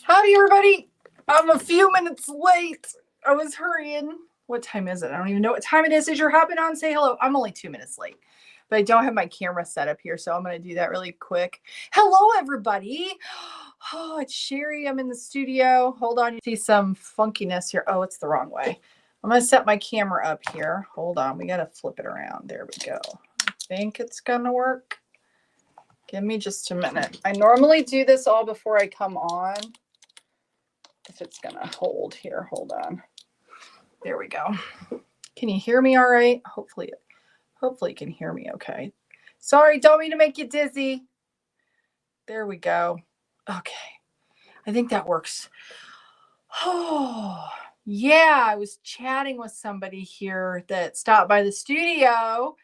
Howdy, everybody. I'm a few minutes late. I was hurrying. What time is it? I don't even know what time it is. As you're hopping on, say hello. I'm only 2 minutes late, but I don't have my camera set up here, so I'm going to do that really quick. Hello, everybody. Oh, it's Cheri. I'm in the studio. Hold on. You see some funkiness here. Oh, it's the wrong way. I'm going to set my camera up here. Hold on. We got to flip it around. There we go. I think it's going to work. Give me just a minute. I normally do this all before I come on. If it's going to hold here. Hold on. There we go. Can you hear me all right? Hopefully you can hear me okay. Sorry, don't mean to make you dizzy. There we go. Okay. I think that works. Oh, yeah. I was chatting with somebody here that stopped by the studio.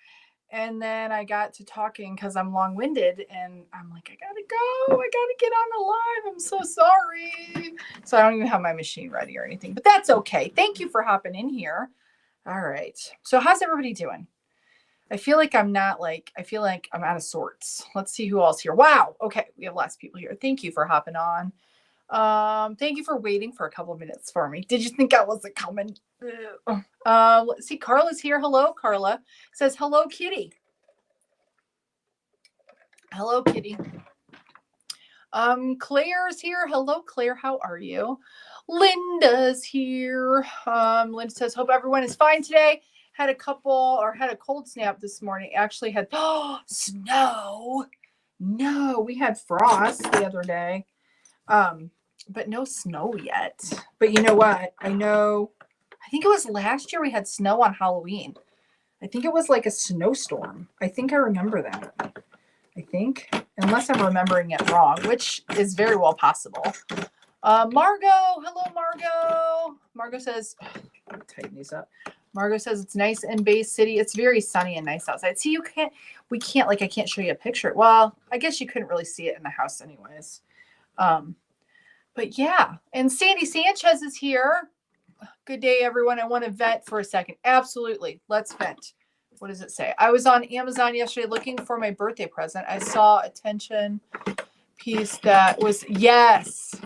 And then I got to talking because I'm long-winded and I'm like, I gotta go. I gotta get on the live. I'm so sorry. So I don't even have my machine ready or anything, but that's okay. Thank you for hopping in here. All right. So how's everybody doing? I feel like I'm out of sorts. Let's see who else here. Wow. Okay. We have lots of people here. Thank you for hopping on. Thank you for waiting for a couple of minutes for me. Did you think I wasn't coming? Let's see. Carla's here. Hello, Carla. Says, hello, kitty. Hello, kitty. Claire's here. Hello, Claire. How are you? Linda's here. Linda says, hope everyone is fine today. Had a cold snap this morning. Actually had snow. No, we had frost the other day. But no snow yet. But you know what? I think it was last year we had snow on Halloween. I think it was like a snowstorm. I think I remember that. I think, unless I'm remembering it wrong, which is very well possible. Margot, hello, Margot. Margot says, let me tighten these up. Margot says it's nice in Bay City. It's very sunny and nice outside. See, I can't show you a picture. Well, I guess you couldn't really see it in the house anyways. But yeah, and Sandy Sanchez is here. Good day, everyone. I want to vent for a second. Absolutely. Let's vent. What does it say? I was on Amazon yesterday looking for my birthday present. I saw a tension piece that was, yes.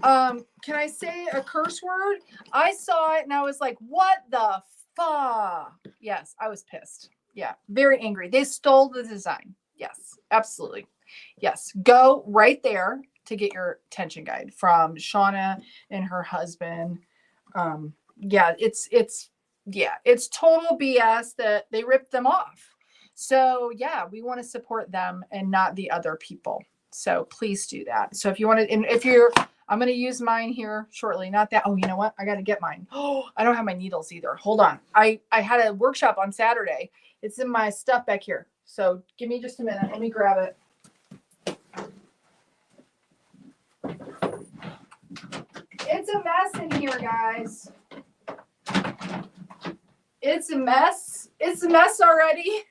Can I say a curse word? I saw it and I was like, what the fuck? Yes, I was pissed. Yeah, very angry. They stole the design. Yes, absolutely. Yes, go right there to get your tension guide from Shauna and her husband. It's total BS that they ripped them off. So yeah, we want to support them and not the other people. So please do that. So if you want to, and I'm going to use mine here shortly. Not that. Oh, you know what? I got to get mine. Oh, I don't have my needles either. Hold on. I had a workshop on Saturday. It's in my stuff back here. So give me just a minute. Let me grab it. It's a mess in here, guys. It's a mess. It's a mess already.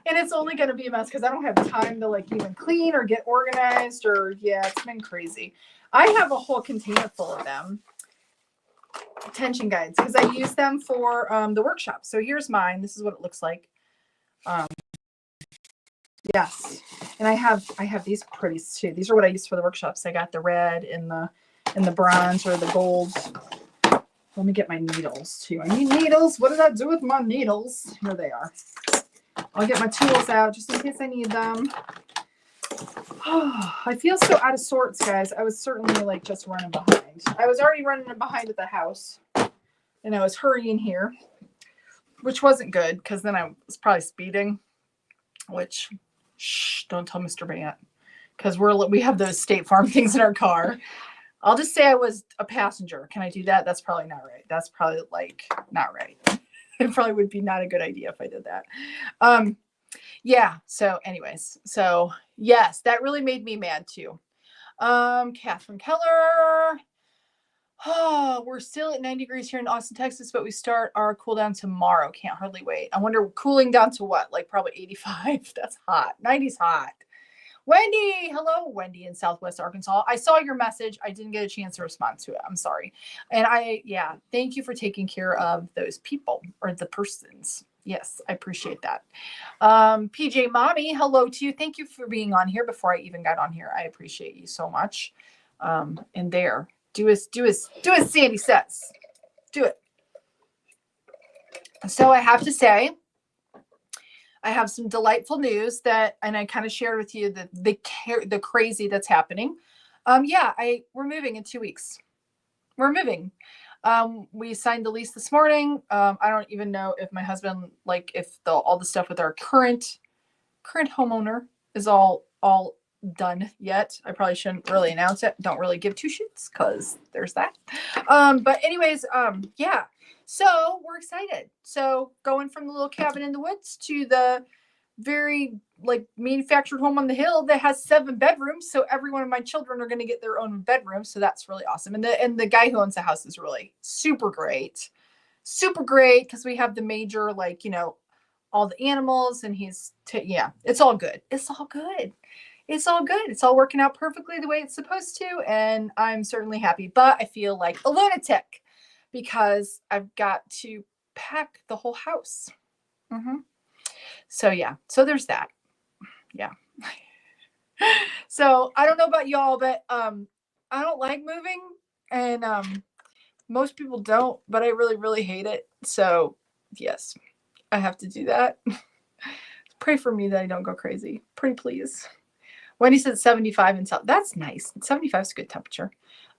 And it's only going to be a mess because I don't have time to even clean or get organized it's been crazy. I have a whole container full of them. Tension guides because I use them for the workshop. So here's mine. This is what it looks like. Yes. And I have these pretties too. These are what I use for the workshops. I got the red and the bronze or the gold. Let me get my needles too. I need needles. What did I do with my needles? Here they are. I'll get my tools out just in case I need them. Oh, I feel so out of sorts, guys. I was certainly just running behind. I was already running behind at the house and I was hurrying here, which wasn't good because then I was probably speeding, which, shh, don't tell Mr. Bant because we have those State Farm things in our car. I'll just say I was a passenger. Can I do that? That's probably not right. That's probably not right. It probably would be not a good idea if I did that. Yeah. So anyways, yes, that really made me mad too. Catherine Keller. Oh, we're still at 90 degrees here in Austin, Texas, but we start our cool down tomorrow. Can't hardly wait. I wonder cooling down to what? Probably 85. That's hot. 90's hot. Wendy, hello, Wendy in Southwest Arkansas. I saw your message. I didn't get a chance to respond to it. I'm sorry. And thank you for taking care of those people or the persons. Yes, I appreciate that. PJ Mommy, hello to you. Thank you for being on here before I even got on here. I appreciate you so much. And there, do as Sandy says. Do it. So I have to say, I have some delightful news and I kind of shared with you the crazy that's happening. We're moving in 2 weeks. We're moving. We signed the lease this morning. I don't even know if my husband, like, if all the stuff with our current homeowner is all done yet. I probably shouldn't really announce it. Don't really give two shits because there's that. But anyways, yeah. So we're excited. So going from the little cabin in the woods to the very like manufactured home on the hill that has 7 bedrooms. So every one of my children are going to get their own bedroom. So that's really awesome. And the guy who owns the house is really super great because we have the major, like, you know, all the animals and it's all good. It's all good. It's all good. It's all working out perfectly the way it's supposed to. And I'm certainly happy, but I feel like a lunatic because I've got to pack the whole house. So yeah, so there's that. Yeah. So I don't know about y'all, but I don't like moving, and most people don't, but I really, really hate it. So yes, I have to do that. Pray for me that I don't go crazy. Pretty please. Wendy said 75 and South. That's nice. 75 is a good temperature.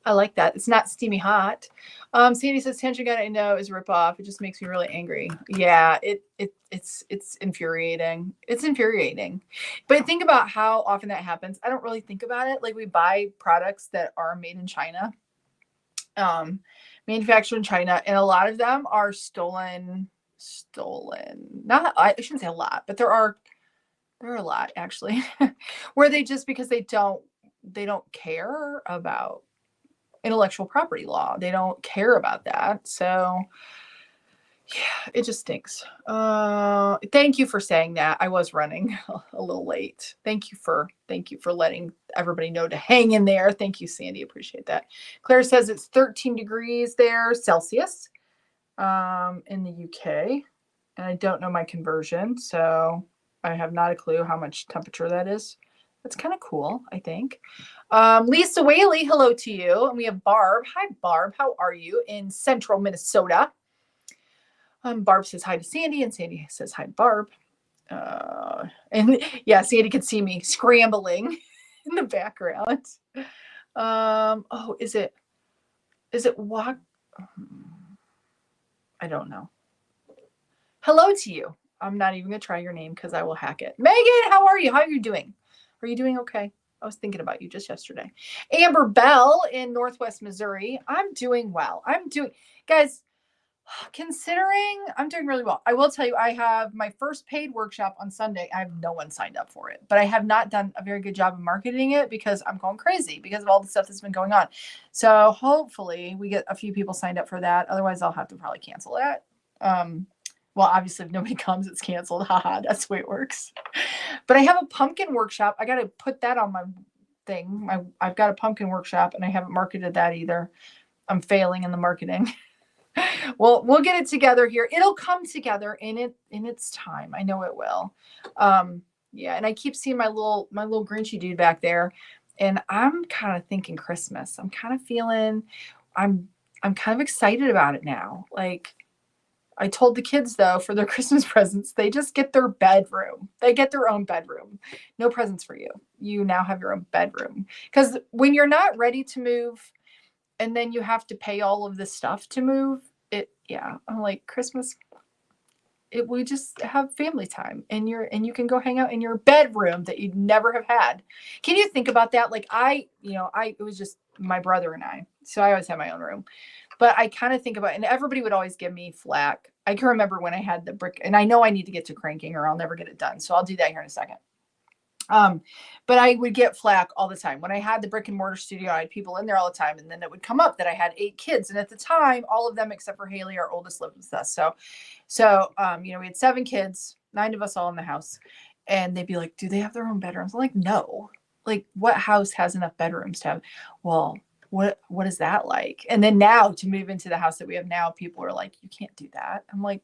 I like that. It's not steamy hot. Sandy says Tantra Gun I know is a ripoff. It just makes me really angry. Yeah, it's infuriating. It's infuriating. But think about how often that happens. I don't really think about it. Like, we buy products that are made in China, manufactured in China, and a lot of them are stolen. Not, I shouldn't say a lot, but there are a lot actually, where they just, because they don't care about intellectual property law. They don't care about that. So yeah, it just stinks. Thank you for saying that. I was running a little late. Thank you for letting everybody know to hang in there. Thank you, Sandy. Appreciate that. Claire says it's 13 degrees there Celsius in the UK. And I don't know my conversion, so I have not a clue how much temperature that is. That's kind of cool, I think. Lisa Whaley, hello to you. And we have Barb. Hi, Barb. How are you in central Minnesota? Barb says hi to Sandy, and Sandy says hi to Barb. And yeah, Sandy could see me scrambling in the background. Oh, is it walk? I don't know. Hello to you. I'm not even going to try your name because I will hack it. Megan, how are you? How are you doing? Are you doing okay? I was thinking about you just yesterday. Amber Bell in Northwest Missouri. I'm doing well. Guys, considering I'm doing really well. I will tell you, I have my first paid workshop on Sunday. I have no one signed up for it, but I have not done a very good job of marketing it because I'm going crazy because of all the stuff that's been going on. So hopefully we get a few people signed up for that. Otherwise I'll have to probably cancel that. Well, obviously, if nobody comes, it's canceled. Haha, that's the way it works. But I have a pumpkin workshop. I got to put that on my thing. I've got a pumpkin workshop, and I haven't marketed that either. I'm failing in the marketing. Well, we'll get it together here. It'll come together in its time. I know it will. Yeah, and I keep seeing my little Grinchy dude back there, and I'm kind of thinking Christmas. I'm kind of feeling. I'm kind of excited about it now. Like, I told the kids, though, for their Christmas presents, they just get their bedroom. They get their own bedroom. No presents for you. You now have your own bedroom. Because when you're not ready to move and then you have to pay all of this stuff to move, I'm like, Christmas, we just have family time and you can go hang out in your bedroom that you'd never have had. Can you think about that? Like, it was just my brother and I. So I always had my own room. But I kind of think about, and everybody would always give me flack. I can remember when I had the brick, and I know I need to get to cranking or I'll never get it done. So I'll do that here in a second. But I would get flack all the time. When I had the brick and mortar studio, I had people in there all the time. And then it would come up that I had 8 kids. And at the time, all of them, except for Haley, our oldest, lived with us. So we had 7 kids, 9 of us all in the house. And they'd be like, do they have their own bedrooms? I'm like, no. Like, what house has enough bedrooms to have? Well, what is that like? And then now to move into the house that we have now, people are like, you can't do that. I'm like,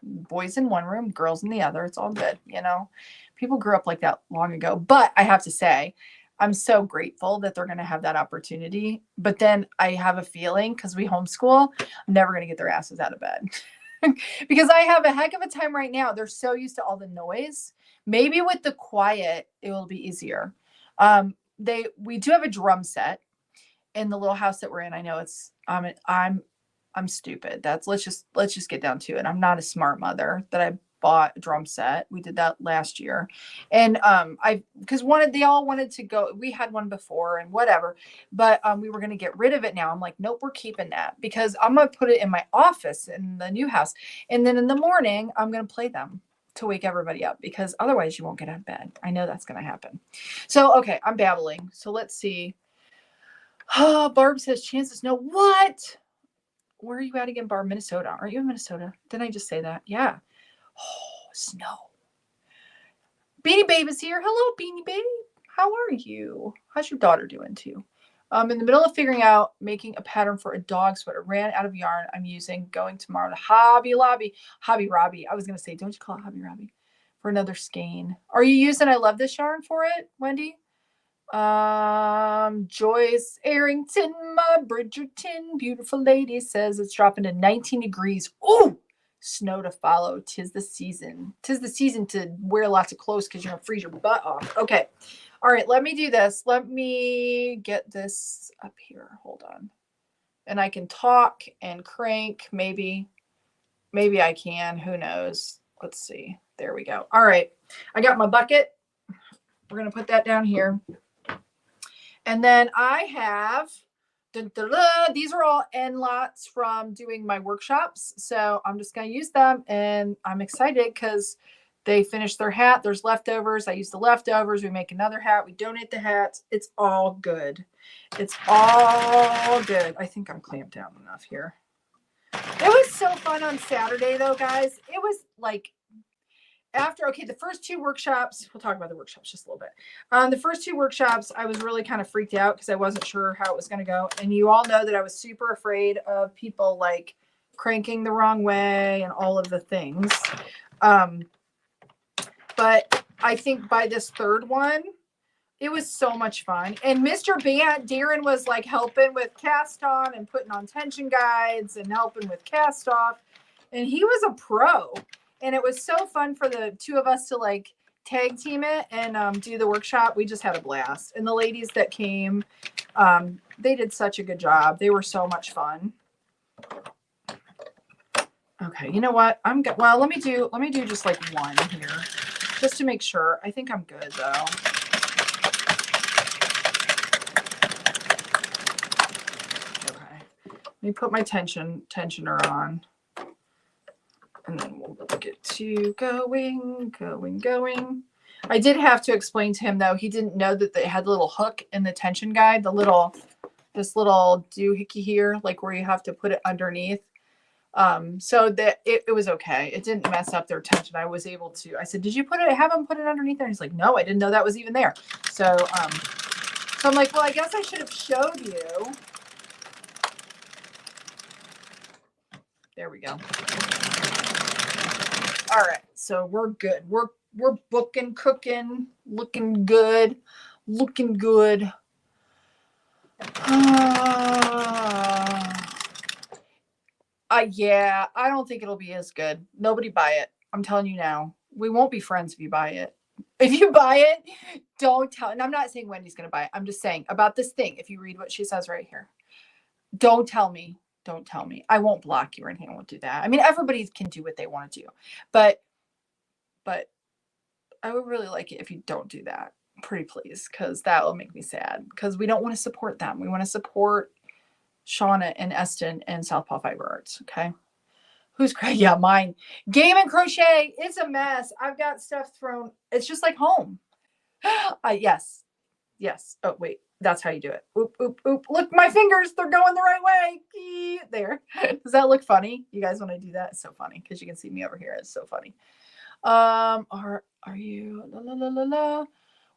boys in one room, girls in the other. It's all good, you know. People grew up like that long ago. But I have to say, I'm so grateful that they're going to have that opportunity. But then I have a feeling, because we homeschool, I'm never going to get their asses out of bed. Because I have a heck of a time right now. They're so used to all the noise. Maybe with the quiet, it will be easier. We do have a drum set in the little house that we're in. I know it's I'm stupid. Let's just get down to it. I'm not a smart mother that I bought a drum set. We did that last year. And because they all wanted to go. We had one before and whatever, but we were going to get rid of it now. I'm like, nope, we're keeping that because I'm going to put it in my office in the new house. And then in the morning, I'm going to play them to wake everybody up because otherwise you won't get out of bed. I know that's going to happen. So, okay, I'm babbling. So let's see. Oh, Barb says chances. No, what? Where are you at again, Barb? Minnesota. Aren't you in Minnesota? Didn't I just say that? Yeah. Oh, snow. Beanie Babe is here. Hello, Beanie Babe. How are you? How's your daughter doing too? I'm in the middle of figuring out making a pattern for a dog sweater. Ran out of yarn I'm using. Going tomorrow to Hobby Robbie. I was going to say, don't you call it Hobby Robbie? For another skein. Are you using I Love This yarn for it, Wendy? Joyce Arrington, my Bridgerton, beautiful lady, says it's dropping to 19 degrees. Oh, snow to follow. Tis the season. Tis the season to wear lots of clothes because you're going to freeze your butt off. Okay. All right. Let me do this. Let me get this up here. Hold on. And I can talk and crank. Maybe I can. Who knows? Let's see. There we go. All right. I got my bucket. We're going to put that down here. And then I have, these are all end lots from doing my workshops. So I'm just going to use them. And I'm excited because they finished their hat. There's leftovers. I use the leftovers. We make another hat. We donate the hats. It's all good. It's all good. I think I'm clamped down enough here. It was so fun on Saturday, though, guys. It was like, the first two workshops, we'll talk about the workshops just a little bit. The first two workshops, I was really kind of freaked out because I wasn't sure how it was going to go. And you all know that I was super afraid of people like cranking the wrong way and all of the things. But I think by this third one, it was so much fun. And Mr. Bant, Darren was like helping with cast on and putting on tension guides and helping with cast off. And he was a pro. And it was so fun for the two of us to like tag team it and do the workshop. We just had a blast. And the ladies that came, they did such a good job. They were so much fun. Okay, you know what? Well, let me do just like one here, just to make sure. I think I'm good though. Okay, let me put my tensioner on. And then we'll get to going. I did have to explain to him, though. He didn't know that they had a little hook in the tension guide, this little doohickey here, like where you have to put it underneath. So that it was okay. It didn't mess up their tension. I was able to, I said, did you have him put it underneath there? And he's like, no, I didn't know that was even there. So I'm like, well, I guess I should have showed you. There we go. All right, so we're good. We're booking, cooking, looking good. Yeah, I don't think it'll be as good. Nobody buy it. I'm telling you now. We won't be friends if you buy it. If you buy it, don't tell. And I'm not saying Wendy's going to buy it. I'm just saying about this thing. If you read what she says right here, don't tell me. Don't tell me. I won't block you or anything. I won't do that. I mean, everybody can do what they want to do. But I would really like it if you don't do that. Pretty please, because that will make me sad. Because we don't want to support them. We want to support Shauna and Eston and Southpaw Fiber Arts. Okay. Who's crazy? Yeah, mine. Game and crochet. It's a mess. I've got stuff thrown. It's just like home. Yes. Oh, wait. That's how you do it. Oop, oop, oop. Look, my fingers, they're going the right way. There. Does that look funny? You guys want to do that? It's so funny because you can see me over here. It's so funny. Are you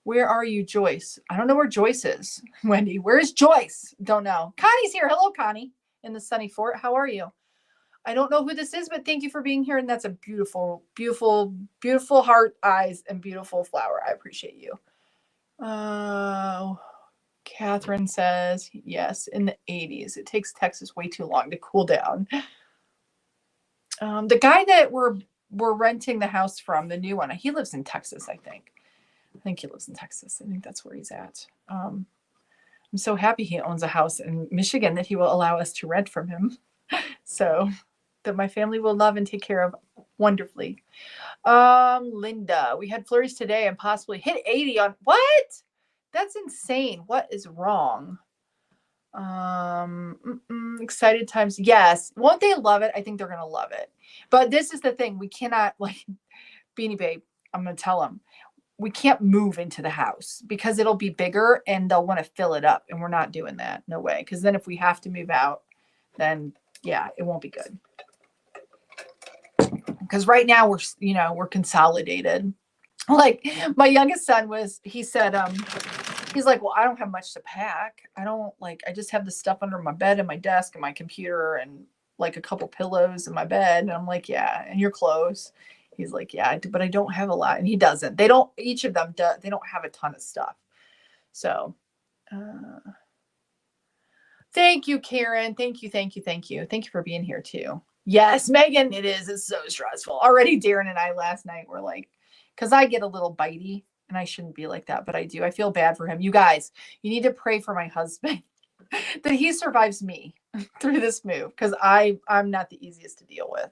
Where are you, Joyce? I don't know where Joyce is. Wendy, where is Joyce? Don't know. Connie's here. Hello, Connie, in the sunny fort. How are you? I don't know who this is, but thank you for being here. And that's a beautiful, beautiful, beautiful heart, eyes, and beautiful flower. I appreciate you. Catherine says, yes, in the 80s. It takes Texas way too long to cool down. The guy that we're renting the house from, the new one, he lives in Texas, I think. I think he lives in Texas. I think that's where he's at. I'm so happy he owns a house in Michigan that he will allow us to rent from him. So that my family will love and take care of wonderfully. Linda, we had flurries today and possibly hit 80 on what? That's insane. What is wrong? Excited times. Yes. Won't they love it? I think they're going to love it. But this is the thing. We cannot, like, Beanie Babe, I'm going to tell them, we can't move into the house because it'll be bigger and they'll want to fill it up. And we're not doing that. No way. Because then if we have to move out, then yeah, it won't be good. Because right now we're consolidated. Like my youngest son he said, he's like, well, I don't have much to pack. I just have the stuff under my bed and my desk and my computer and like a couple pillows in my bed. And I'm like, yeah. And your clothes. He's like, yeah, but I don't have a lot. And he doesn't. Each of them they don't have a ton of stuff. So, thank you, Karen. Thank you. Thank you. Thank you. Thank you for being here too. Yes, Megan, it is. It's so stressful. Already Darren and I last night were like, because I get a little bitey and I shouldn't be like that, but I do. I feel bad for him. You guys, you need to pray for my husband that he survives me through this move because I'm not the easiest to deal with.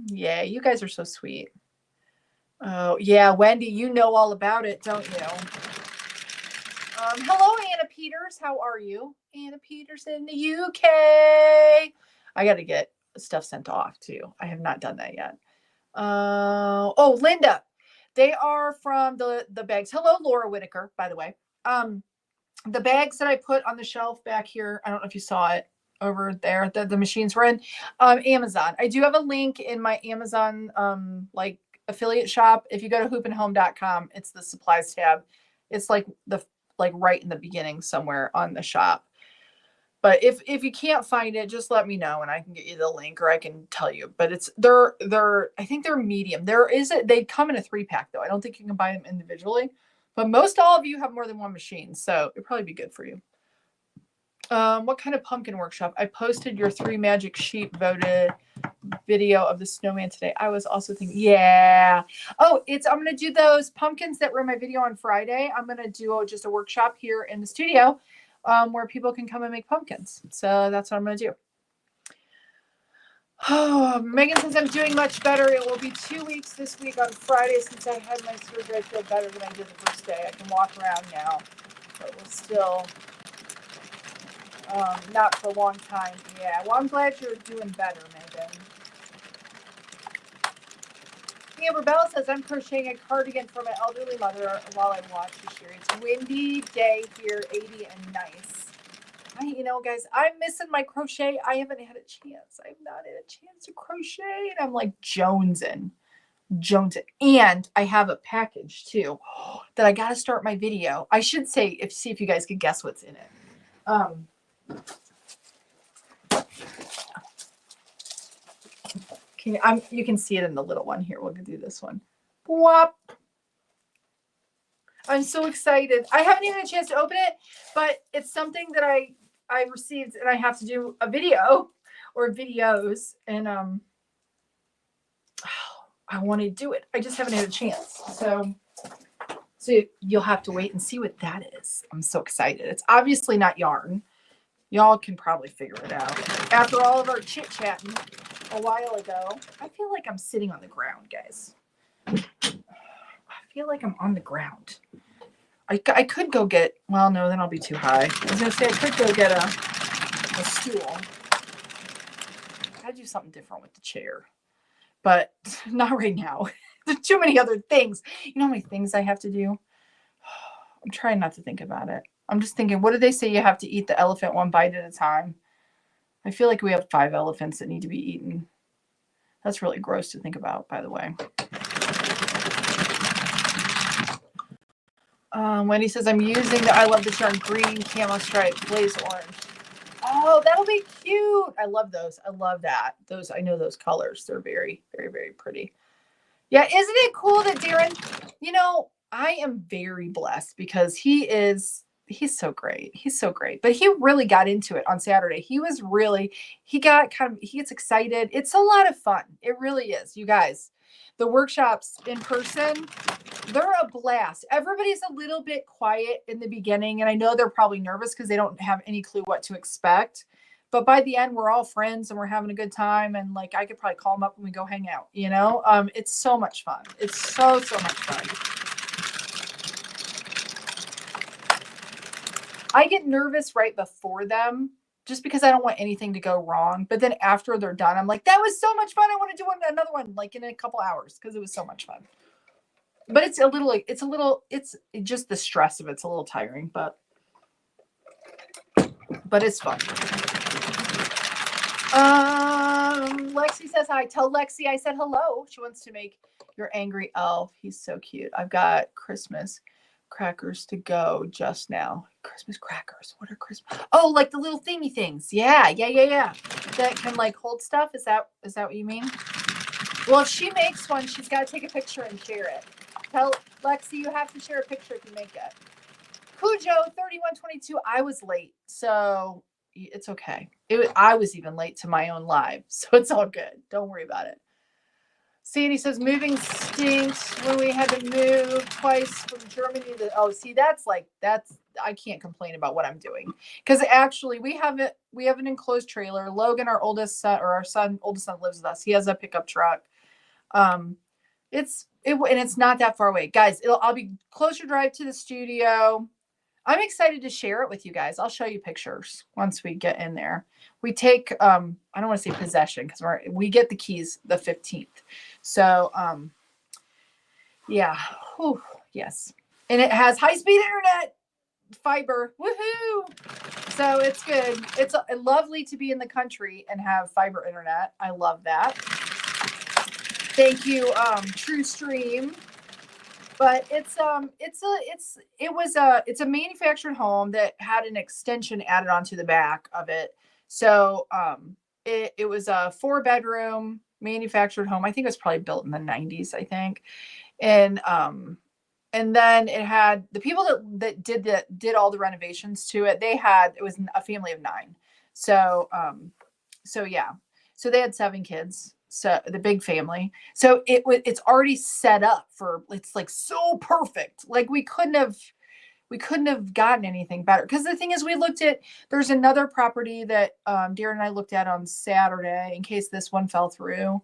Yeah, you guys are so sweet. Oh, yeah, Wendy, you know all about it, don't you? Hello, Anna Peters. How are you? Anna Peters in the UK. I got to get stuff sent off too. I have not done that yet. Oh, Linda, they are from the bags. Hello, Laura Whitaker, by the way. The bags that I put on the shelf back here, I don't know if you saw it over there, the machines were in Amazon. I do have a link in my Amazon like affiliate shop. If you go to hoopandhome.com, it's the supplies tab. It's like right in the beginning somewhere on the shop. But if you can't find it, just let me know and I can get you the link or I can tell you. But I think they're medium. They come in a 3-pack though. I don't think you can buy them individually. But most all of you have more than one machine, so it'd probably be good for you. What kind of pumpkin workshop? I posted your 3 magic sheep voted video of the snowman today. I was also thinking, yeah. Oh, I'm going to do those pumpkins that were in my video on Friday. I'm going to do just a workshop here in the studio where people can come and make pumpkins. So that's what I'm going to do. Oh, Megan says I'm doing much better. It will be 2 weeks this week on Friday since I had my surgery. I feel better than I did the first day. I can walk around now, but we're still not for a long time. Yeah, well, I'm glad you're doing better, Megan. Amber Bell says I'm crocheting a cardigan for my elderly mother while I watch the Cheri. It's windy day here, 80 and nice. Guys, I'm missing my crochet. I haven't had a chance. I've not had a chance to crochet. And I'm like jonesing. And I have a package too that I got to start my video. I should see if you guys can guess what's in it. You can see it in the little one here. We'll do this one. Whop. I'm so excited. I haven't even had a chance to open it, but it's something that I received and I have to do a video or videos. And I want to do it. I just haven't had a chance. So you'll have to wait and see what that is. I'm so excited. It's obviously not yarn. Y'all can probably figure it out. After all of our chit-chatting a while ago, I feel like I'm sitting on the ground, guys. I feel like I'm on the ground. I could go get, well, no, then I'll be too high. I was going to say I could go get a stool. I got to do something different with the chair. But not right now. There's too many other things. You know how many things I have to do? I'm trying not to think about it. I'm just thinking, what do they say you have to eat the elephant one bite at a time? I feel like we have 5 elephants that need to be eaten. That's really gross to think about, by the way. Wendy says, I'm using the I Love This Yarn green camo stripe blaze orange. Oh, that'll be cute. I love those. I love that. Those, I know those colors. They're very, very, very pretty. Yeah, isn't it cool that Darren, I am very blessed because he's so great. He's so great. But he really got into it on Saturday. He gets excited. It's a lot of fun. It really is. You guys, the workshops in person, they're a blast. Everybody's a little bit quiet in the beginning, and I know they're probably nervous because they don't have any clue what to expect. But by the end, we're all friends and we're having a good time. And like, I could probably call them up and we go hang out, it's so much fun. It's so much fun. I get nervous right before them just because I don't want anything to go wrong. But then after they're done, I'm like, that was so much fun. I want to do another one like in a couple hours because it was so much fun. But it's just the stress of it's a little tiring, but it's fun. Lexi says hi. Tell Lexi I said hello. She wants to make your angry elf. He's so cute. I've got Christmas crackers to go just now. Christmas crackers. What are Christmas? Oh, like the little thingy things. Yeah. That can like hold stuff. Is that what you mean? Well, if she makes one, she's got to take a picture and share it. Tell Lexi you have to share a picture if you make it. Cujo 3122. I was late, so it's okay. I was even late to my own live, so it's all good. Don't worry about it. Sandy says moving stinks when we had to move twice from Germany to that's I can't complain about what I'm doing because actually we have an enclosed trailer. Logan, our oldest son, oldest son lives with us. He has a pickup truck. It's not that far away, guys. I'll be closer drive to the studio. I'm excited to share it with you guys. I'll show you pictures once we get in there. We take, I don't want to say possession because we get the keys the 15th. So, yeah. Whew, yes. And it has high-speed internet, fiber. Woohoo! So it's good. It's lovely to be in the country and have fiber internet. I love that. Thank you, TrueStream. But it's a manufactured home that had an extension added onto the back of it. So it was a 4-bedroom manufactured home. I think it was probably built in the 90s, I think. And then it had the people that did all the renovations to it. It was a family of 9. So yeah. So they had 7 kids. So the big family. So it's already set up it's like so perfect. Like we couldn't have gotten anything better. Because the thing is, there's another property that Darren and I looked at on Saturday in case this one fell through.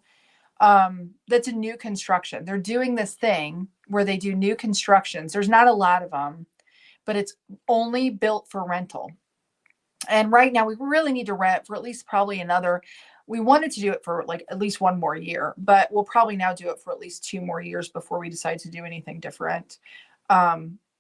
That's a new construction. They're doing this thing where they do new constructions. There's not a lot of them, but it's only built for rental. And right now we really need to rent for at least probably we wanted to do it for like at least 1 more year, but we'll probably now do it for at least 2 more years before we decide to do anything different.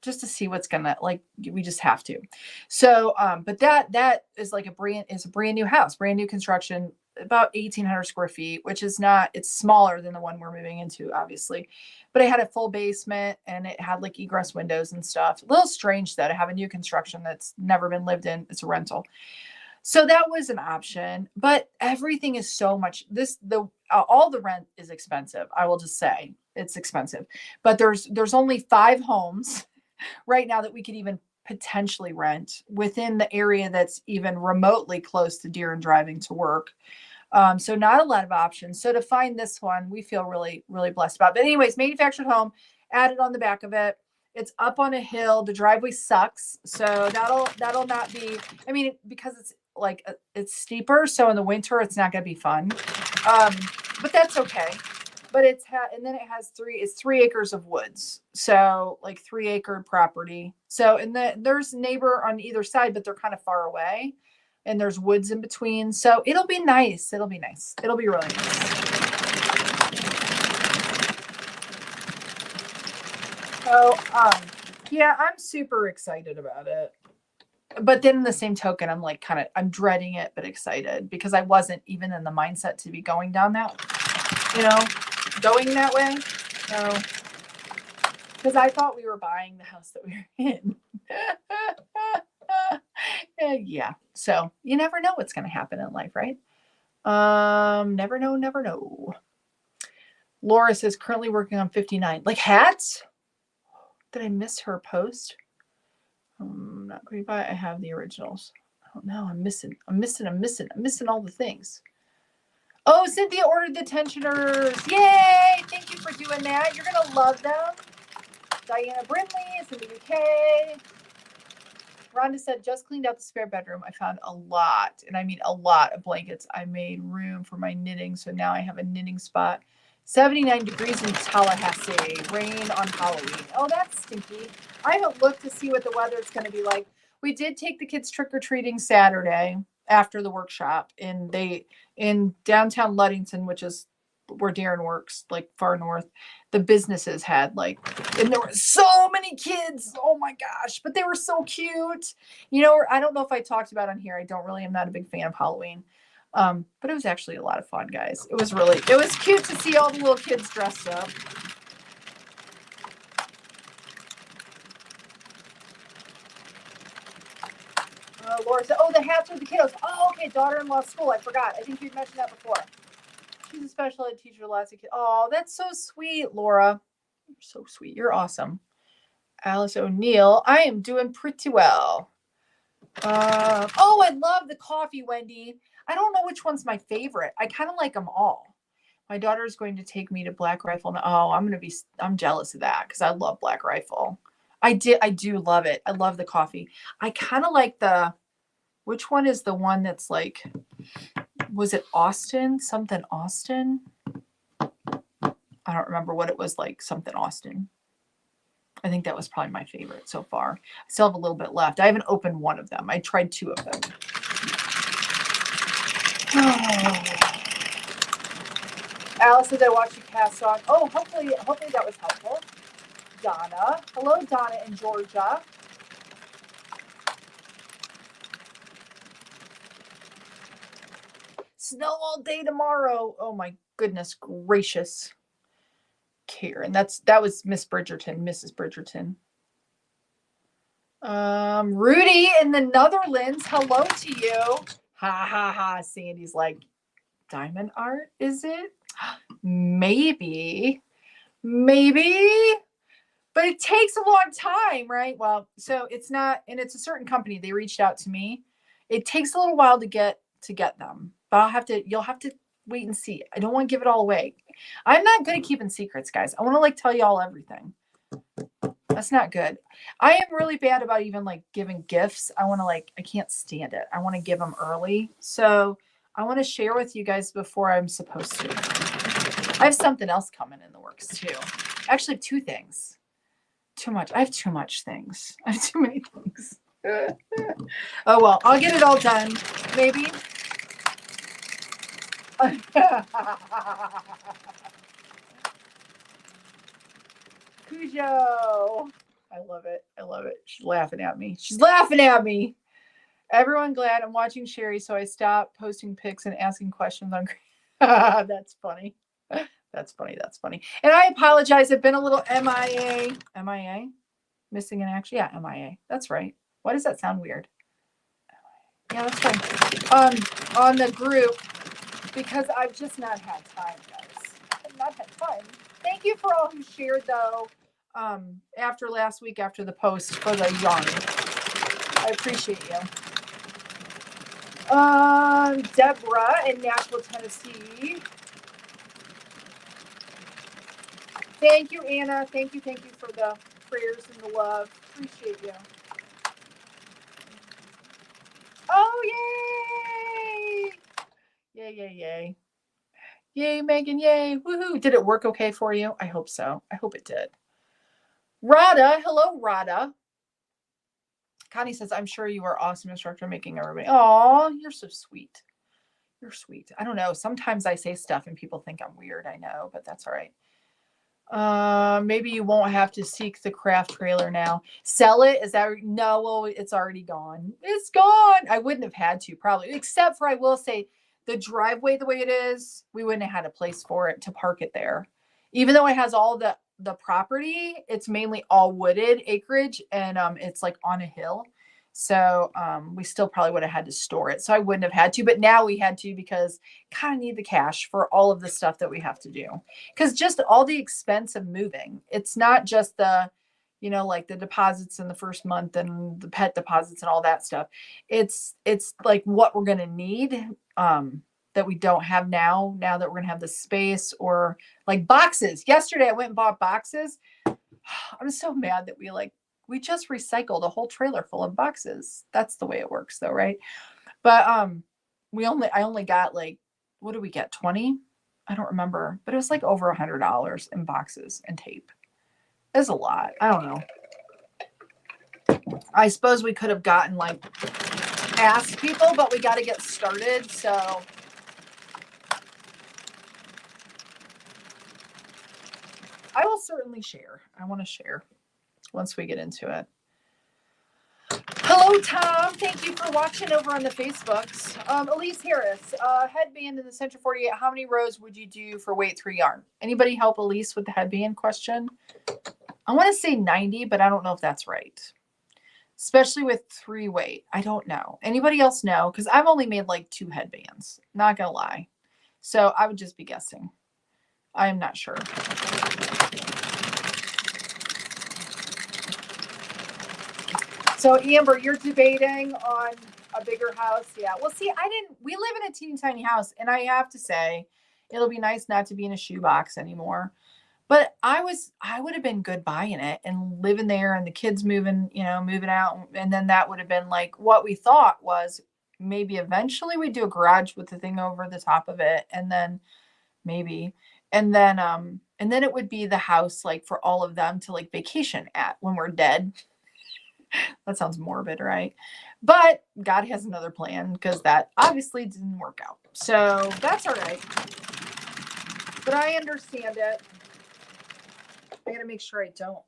Just to see what's gonna, like, we just have to. So, but that is like a brand new house, brand new construction, about 1,800 square feet, which is it's smaller than the one we're moving into, obviously. But it had a full basement and it had like egress windows and stuff. A little strange though to have a new construction that's never been lived in. It's a rental. So that was an option, but everything is so much. All the rent is expensive. I will just say it's expensive, but there's only 5 homes right now that we could even potentially rent within the area that's even remotely close to Deer and driving to work. So not a lot of options. So to find this one, we feel really, really blessed about. But anyways, manufactured home added on the back of it. It's up on a hill. The driveway sucks. So that'll not be, because it's like, it's steeper. So in the winter, it's not going to be fun. But that's okay. But and then it has 3 acres of woods. So like 3-acre property. So, and there's neighbor on either side, but they're kind of far away and there's woods in between. So it'll be nice. It'll be really nice. So, yeah, I'm super excited about it. But then in the same token, I'm dreading it, but excited because I wasn't even in the mindset to be going down going that way. So, because I thought we were buying the house that we were in. Yeah. So you never know what's going to happen in life, right? Never know, never know. Laura says currently working on 59. Like hats? Did I miss her post? Not going to buy. I have the originals. Oh no, I'm missing all the things. Oh, Cynthia ordered the tensioners. Yay! Thank you for doing that. You're going to love them. Diana Brindley is in the UK. Rhonda said, just cleaned out the spare bedroom. I found a lot, and I mean a lot of blankets. I made room for my knitting, so now I have a knitting spot. 79 degrees in Tallahassee. Rain on Halloween. Oh, that's stinky. I haven't looked to see what the weather is going to be like. We did take the kids trick-or-treating Saturday after the workshop, and in downtown Ludington, which is where Darren works, like far north, the businesses had like, and there were so many kids. Oh my gosh, but they were so cute. You know, I don't know if I talked about on here. I'm not a big fan of Halloween. But it was actually a lot of fun, guys. It was cute to see all the little kids dressed up. Laura said, oh, the hats are the kiddos. Oh, okay, daughter-in-law school. I forgot. I think you mentioned that before. She's a special ed teacher, lots of kids. Oh, that's so sweet, Laura. You're so sweet. You're awesome. Alice O'Neill, I am doing pretty well. Oh, I love the coffee, Wendy. I don't know which one's my favorite. I kind of like them all. My daughter is going to take me to Black Rifle. Oh, I'm jealous of that because I love Black Rifle. I do love it. I love the coffee. I kind of like which one is the one that's like, was it Austin? Something Austin? I don't remember what it was like. Something Austin. I think that was probably my favorite so far. I still have a little bit left. I haven't opened one of them. I tried 2 of them. Alice said I watched you cast on. Oh, hopefully that was helpful. Donna. Hello, Donna in Georgia. Snow all day tomorrow. Oh my goodness gracious. Karen. That was Mrs. Bridgerton. Rudy in the Netherlands. Hello to you. Ha ha ha. Sandy's like, diamond art, is it? Maybe. But it takes a long time, right? Well, so it's not, and it's a certain company. They reached out to me. It takes a little while to get them, but you'll have to wait and see. I don't want to give it all away. I'm not good at keeping secrets, guys. I want to like tell you all everything. That's not good. I am really bad about even like giving gifts. I can't stand it. I want to give them early. So I want to share with you guys before I'm supposed to. I have something else coming in the works too. Actually, 2 things. Too much. I have too much things. I have too many things. Oh, well, I'll get it all done. Maybe. Cujo. I love it. She's laughing at me. Everyone glad I'm watching Cheri, so I stopped posting pics and asking questions on. That's funny. That's funny. And I apologize. I've been a little MIA. Missing in action. Yeah, MIA. That's right. Why does that sound weird? Yeah, that's fine. On the group, because I've just not had time, guys. I've not had time. Thank you for all who shared, though, after last week, after the post for the yarn. I appreciate you. Deborah in Nashville, Tennessee. Thank you, Anna. Thank you for the prayers and the love. Appreciate you. Oh, yay! Yay. Yay, Megan, yay. Woohoo. Did it work okay for you? I hope so. I hope it did. Rada. Hello, Rada. Connie says, I'm sure you are awesome instructor making everybody. Oh, you're so sweet. You're sweet. I don't know. Sometimes I say stuff and people think I'm weird. I know, but that's all right. Maybe you won't have to seek the craft trailer now. Sell it? Is that no? Well, it's already gone. It's gone. I wouldn't have had to probably, except for I will say the driveway the way it is, we wouldn't have had a place for it to park it there. Even though it has all the property, it's mainly all wooded acreage and it's like on a hill. So we still probably would have had to store it. So I wouldn't have had to, but now we had to because kind of need the cash for all of the stuff that we have to do. Because just all the expense of moving, it's not just the, like the deposits in the first month and the pet deposits and all that stuff. It's like what we're gonna need that we don't have now that we're gonna have the space, or like boxes. Yesterday I went and bought boxes. I'm so mad that we just recycled a whole trailer full of boxes. That's the way it works though, right? But I only got like, what did we get? 20? I don't remember, but it was like over $100 in boxes and tape. It's a lot. I don't know. I suppose we could have gotten like asked people, but we got to get started. So I will certainly share. I want to share once we get into it. Hello, Tom. Thank you for watching over on the Facebooks. Elise Harris, headband in the Century 48. How many rows would you do for weight 3 yarn? Anybody help Elise with the headband question? I want to say 90, but I don't know if that's right. Especially with 3 weight. I don't know. Anybody else know? Because I've only made like 2 headbands. Not going to lie. So I would just be guessing. I am not sure. So Amber, you're debating on a bigger house. Yeah. Well, see, we live in a teeny tiny house, and I have to say it'll be nice not to be in a shoebox anymore. But I would have been good buying it and living there, and the kids moving out. And then that would have been like what we thought was maybe eventually we'd do a garage with the thing over the top of it. And then maybe, and then it would be the house like for all of them to like vacation at when we're dead. That sounds morbid, right? But God has another plan because that obviously didn't work out. So that's all right. But I understand it. I gotta make sure I don't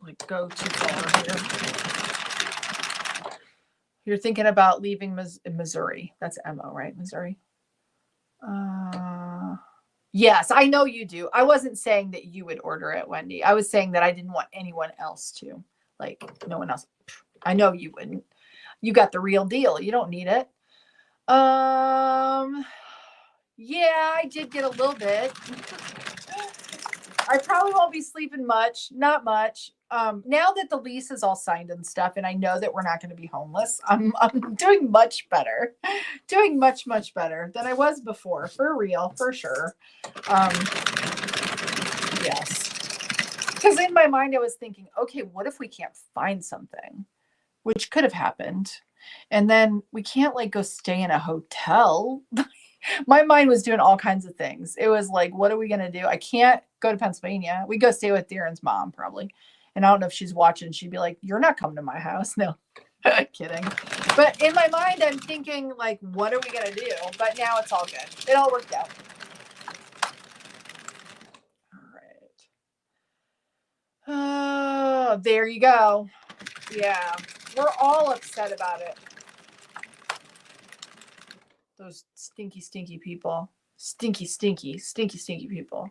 like go too far here. You're thinking about leaving Missouri. That's Mo, right? Missouri. Yes, I know you do. I wasn't saying that you would order it, Wendy. I was saying that I didn't want anyone else to. Like no one else. I know you wouldn't. You got the real deal. You don't need it. Yeah, I did get a little bit. I probably won't be sleeping much, not much. Now that the lease is all signed and stuff, and I know that we're not going to be homeless, I'm doing much better, doing much better than I was before, for real, for sure. Yes, because in my mind I was thinking, okay, what if we can't find something, which could have happened, and then we can't like go stay in a hotel. My mind was doing all kinds of things. It was like, what are we going to do? I can't go to Pennsylvania. We go stay with Darren's mom probably. And I don't know if she's watching. She'd be like, you're not coming to my house. No, kidding. But in my mind, I'm thinking like, what are we going to do? But now it's all good. It all worked out. All right. There you go. Yeah. We're all upset about it. Those stinky people. Stinky people.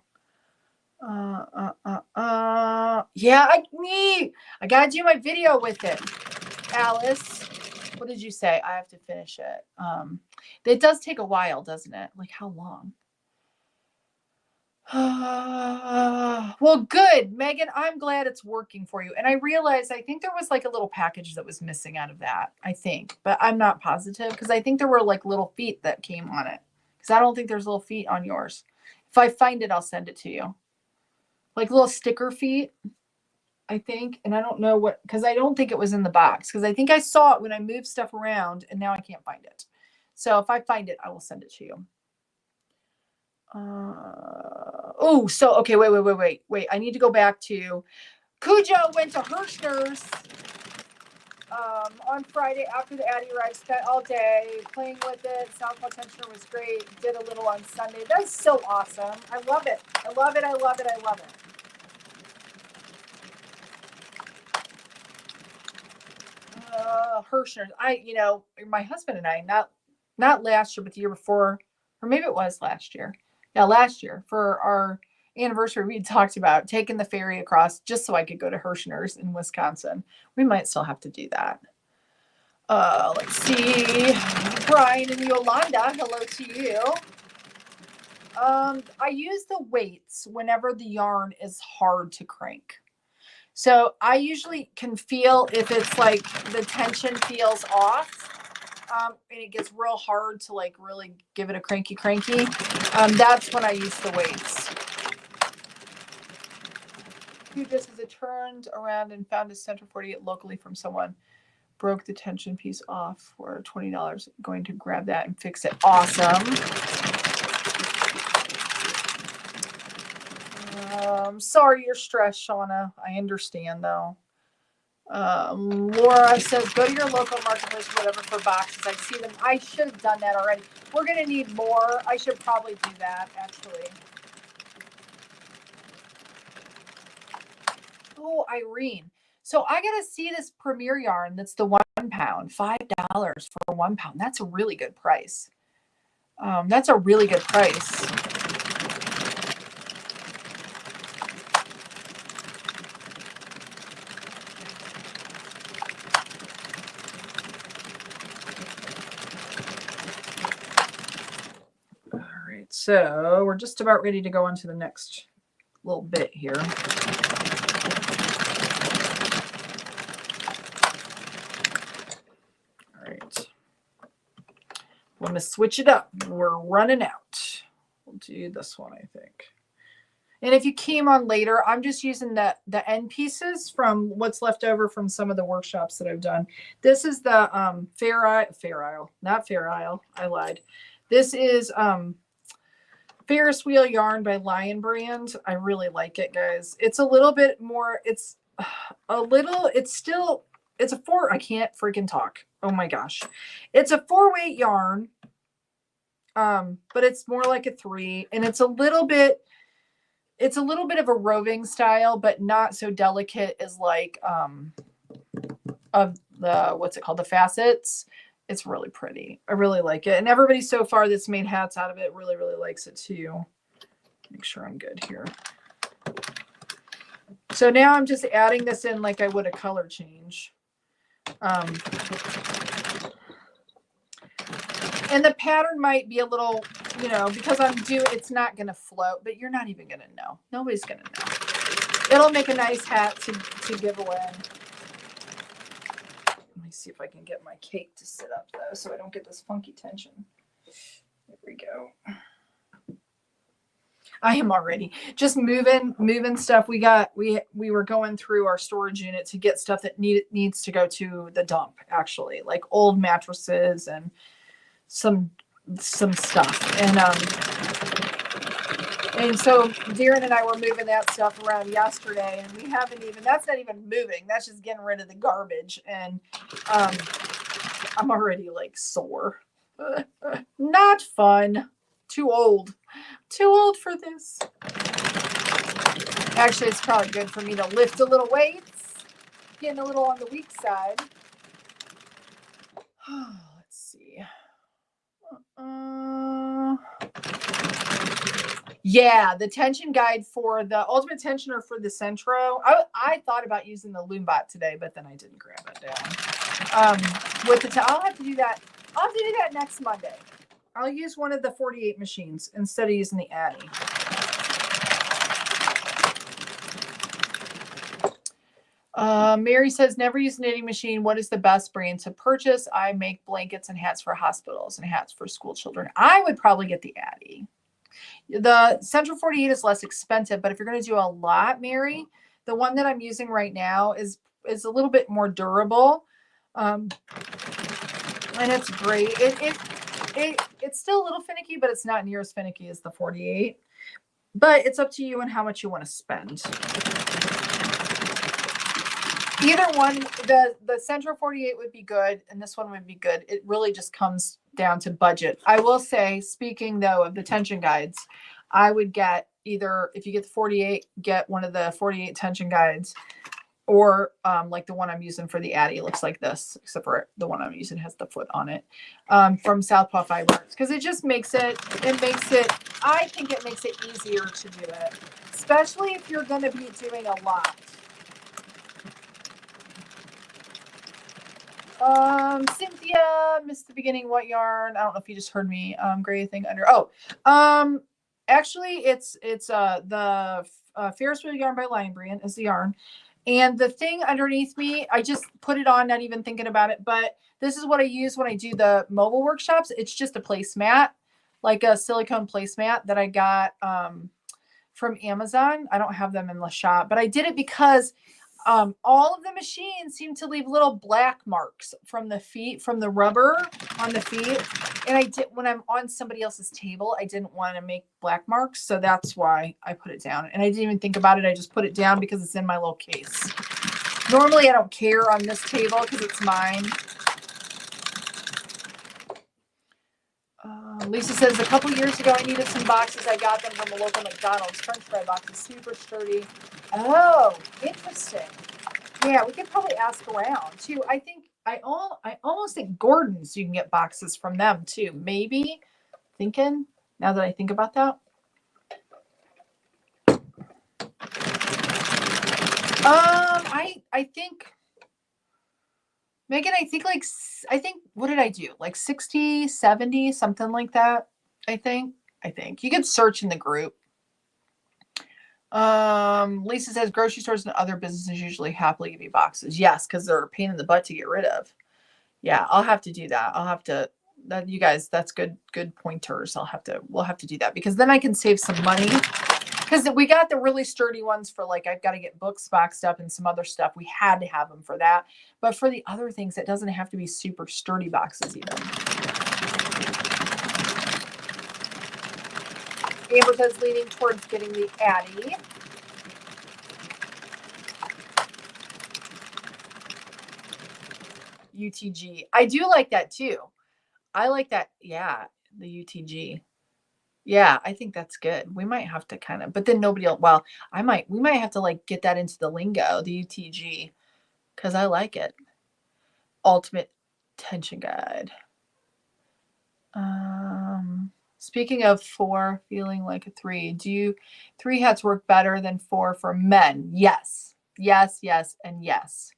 Yeah, I gotta do my video with it. Alice, what did you say? I have to finish it. It does take a while, doesn't it? Like how long? Well, good, Megan. I'm glad it's working for you. And I realized I think there was like a little package that was missing out of that. I think, but I'm not positive because I think there were like little feet that came on it. Because I don't think there's little feet on yours. If I find it, I'll send it to you. Like little sticker feet, I think. And I don't know what, because I don't think it was in the box. Because I think I saw it when I moved stuff around and now I can't find it. So if I find it, I will send it to you. Okay, wait. I need to go back to Cujo went to Hirschner's on Friday after the Addie arrived, spent all day playing with it. Sound potential was great. Did a little on Sunday. That's so awesome. I love it. I love it. Hirschner's. My husband and I, not last year, but the year before, or maybe it was last year. Yeah, last year for our anniversary, we talked about taking the ferry across just so I could go to Hirschner's in Wisconsin. We might still have to do that. Let's see. Brian and Yolanda, hello to you. I use the weights whenever the yarn is hard to crank. So I usually can feel if it's like the tension feels off, and it gets real hard to like really give it a cranky. That's when I use the weights. Who just as it turned around and found a Center 48 locally from someone, broke the tension piece off for $20. Going to grab that and fix it. Awesome. Sorry you're stressed, Shauna. I understand though. Laura says, go to your local marketplace, whatever, for boxes. I see them. I should have done that already. We're going to need more. I should probably do that, actually. Oh, Irene. So I got to see this Premier yarn. That's the 1 pound, $5 for 1 pound. That's a really good price. That's a really good price. All right, so we're just about ready to go on to the next little bit here. All right, I'm going to switch it up. We're running out. We'll do this one, I think. And if you came on later, I'm just using the end pieces from what's left over from some of the workshops that I've done. This is the Fair Isle, not Fair Isle. I lied. This is Ferris Wheel yarn by Lion Brand. I really like it, guys. It's a little bit more, it's still, it's a 4, I can't freaking talk. Oh my gosh. It's a 4-weight yarn, but it's more like a 3, and it's a little bit of a roving style, but not so delicate as like of the, what's it called, the facets. It's really pretty. I really like it. And everybody so far that's made hats out of it really, really likes it too. Make sure I'm good here. So now I'm just adding this in like I would a color change. And the pattern might be a little, you know, because it's not going to float, but you're not even going to know. Nobody's going to know. It'll make a nice hat to give away. Let me see if I can get my cake to sit up though, so I don't get this funky tension. There we go. I am already just moving stuff. We were going through our storage unit to get stuff that needs to go to the dump, actually, like old mattresses and some stuff. And so Darren and I were moving that stuff around yesterday, and we haven't even, that's not even moving. That's just getting rid of the garbage. And I'm already like sore. Not fun. Too old for this. Actually, it's probably good for me to lift a little weights, getting a little on the weak side. Let's see. Yeah, the tension guide for the Ultimate Tensioner for the Centro. I thought about using the Loombot today, but then I didn't grab it down. I'll have to do that. I'll have to do that next Monday. I'll use one of the 48 machines instead of using the Addy. Mary says, never use a knitting machine. What is the best brand to purchase? I make blankets and hats for hospitals and hats for school children. I would probably get the Addy. The Central 48 is less expensive, but if you're going to do a lot, Mary, the one that I'm using right now is a little bit more durable. And it's great. It's still a little finicky, but it's not near as finicky as the 48. But it's up to you and how much you want to spend. Either one, the Central 48 would be good, and this one would be good. It really just comes down to budget. I will say, speaking though of the tension guides, I would get either, if you get the 48, get one of the 48 tension guides, or like the one I'm using for the Addy. It looks like this, except for the one I'm using has the foot on it, from Southpaw Fiber Arts, because it just makes it, I think it makes it easier to do it, especially if you're going to be doing a lot. Cynthia missed the beginning. What yarn? I don't know if you just heard me. Gray thing under. Actually, it's the Ferris wheel yarn by Lion is the yarn, and the thing underneath me, I just put it on, not even thinking about it. But this is what I use when I do the mobile workshops. It's just a placemat, like a silicone placemat that I got from Amazon. I don't have them in the shop, but I did it because all of the machines seem to leave little black marks from the feet, from the rubber on the feet. And I did, when I'm on somebody else's table, I didn't want to make black marks. So that's why I put it down. And I didn't even think about it. I just put it down because it's in my little case. Normally I don't care on this table because it's mine. Lisa says, a couple years ago, I needed some boxes. I got them from a local McDonald's. French fry boxes, super sturdy. Oh, interesting. Yeah, we could probably ask around too. I think I almost think Gordon's, you can get boxes from them too. Maybe thinking now that I think about that. I think Megan, I think what did I do? Like 60, 70, something like that. I think you could search in the group. Lisa says grocery stores and other businesses usually happily give you boxes. Yes, because they're a pain in the butt to get rid of. Yeah, I'll have to do that. I'll have to that you guys, that's good pointers. We'll have to do that because then I can save some money. Because we got the really sturdy ones for like, I've got to get books boxed up and some other stuff. We had to have them for that. But for the other things, it doesn't have to be super sturdy boxes even. Amber says leaning towards getting the Addy. UTG. I do like that too. I like that. Yeah, the UTG. Yeah, I think that's good. We might have to kind of, but then nobody else, well, we might have to like get that into the lingo, the UTG, because I like it. Ultimate Tension Guide. Speaking of 4 feeling like a 3, do 3 hats work better than 4 for men? Yes, and yes.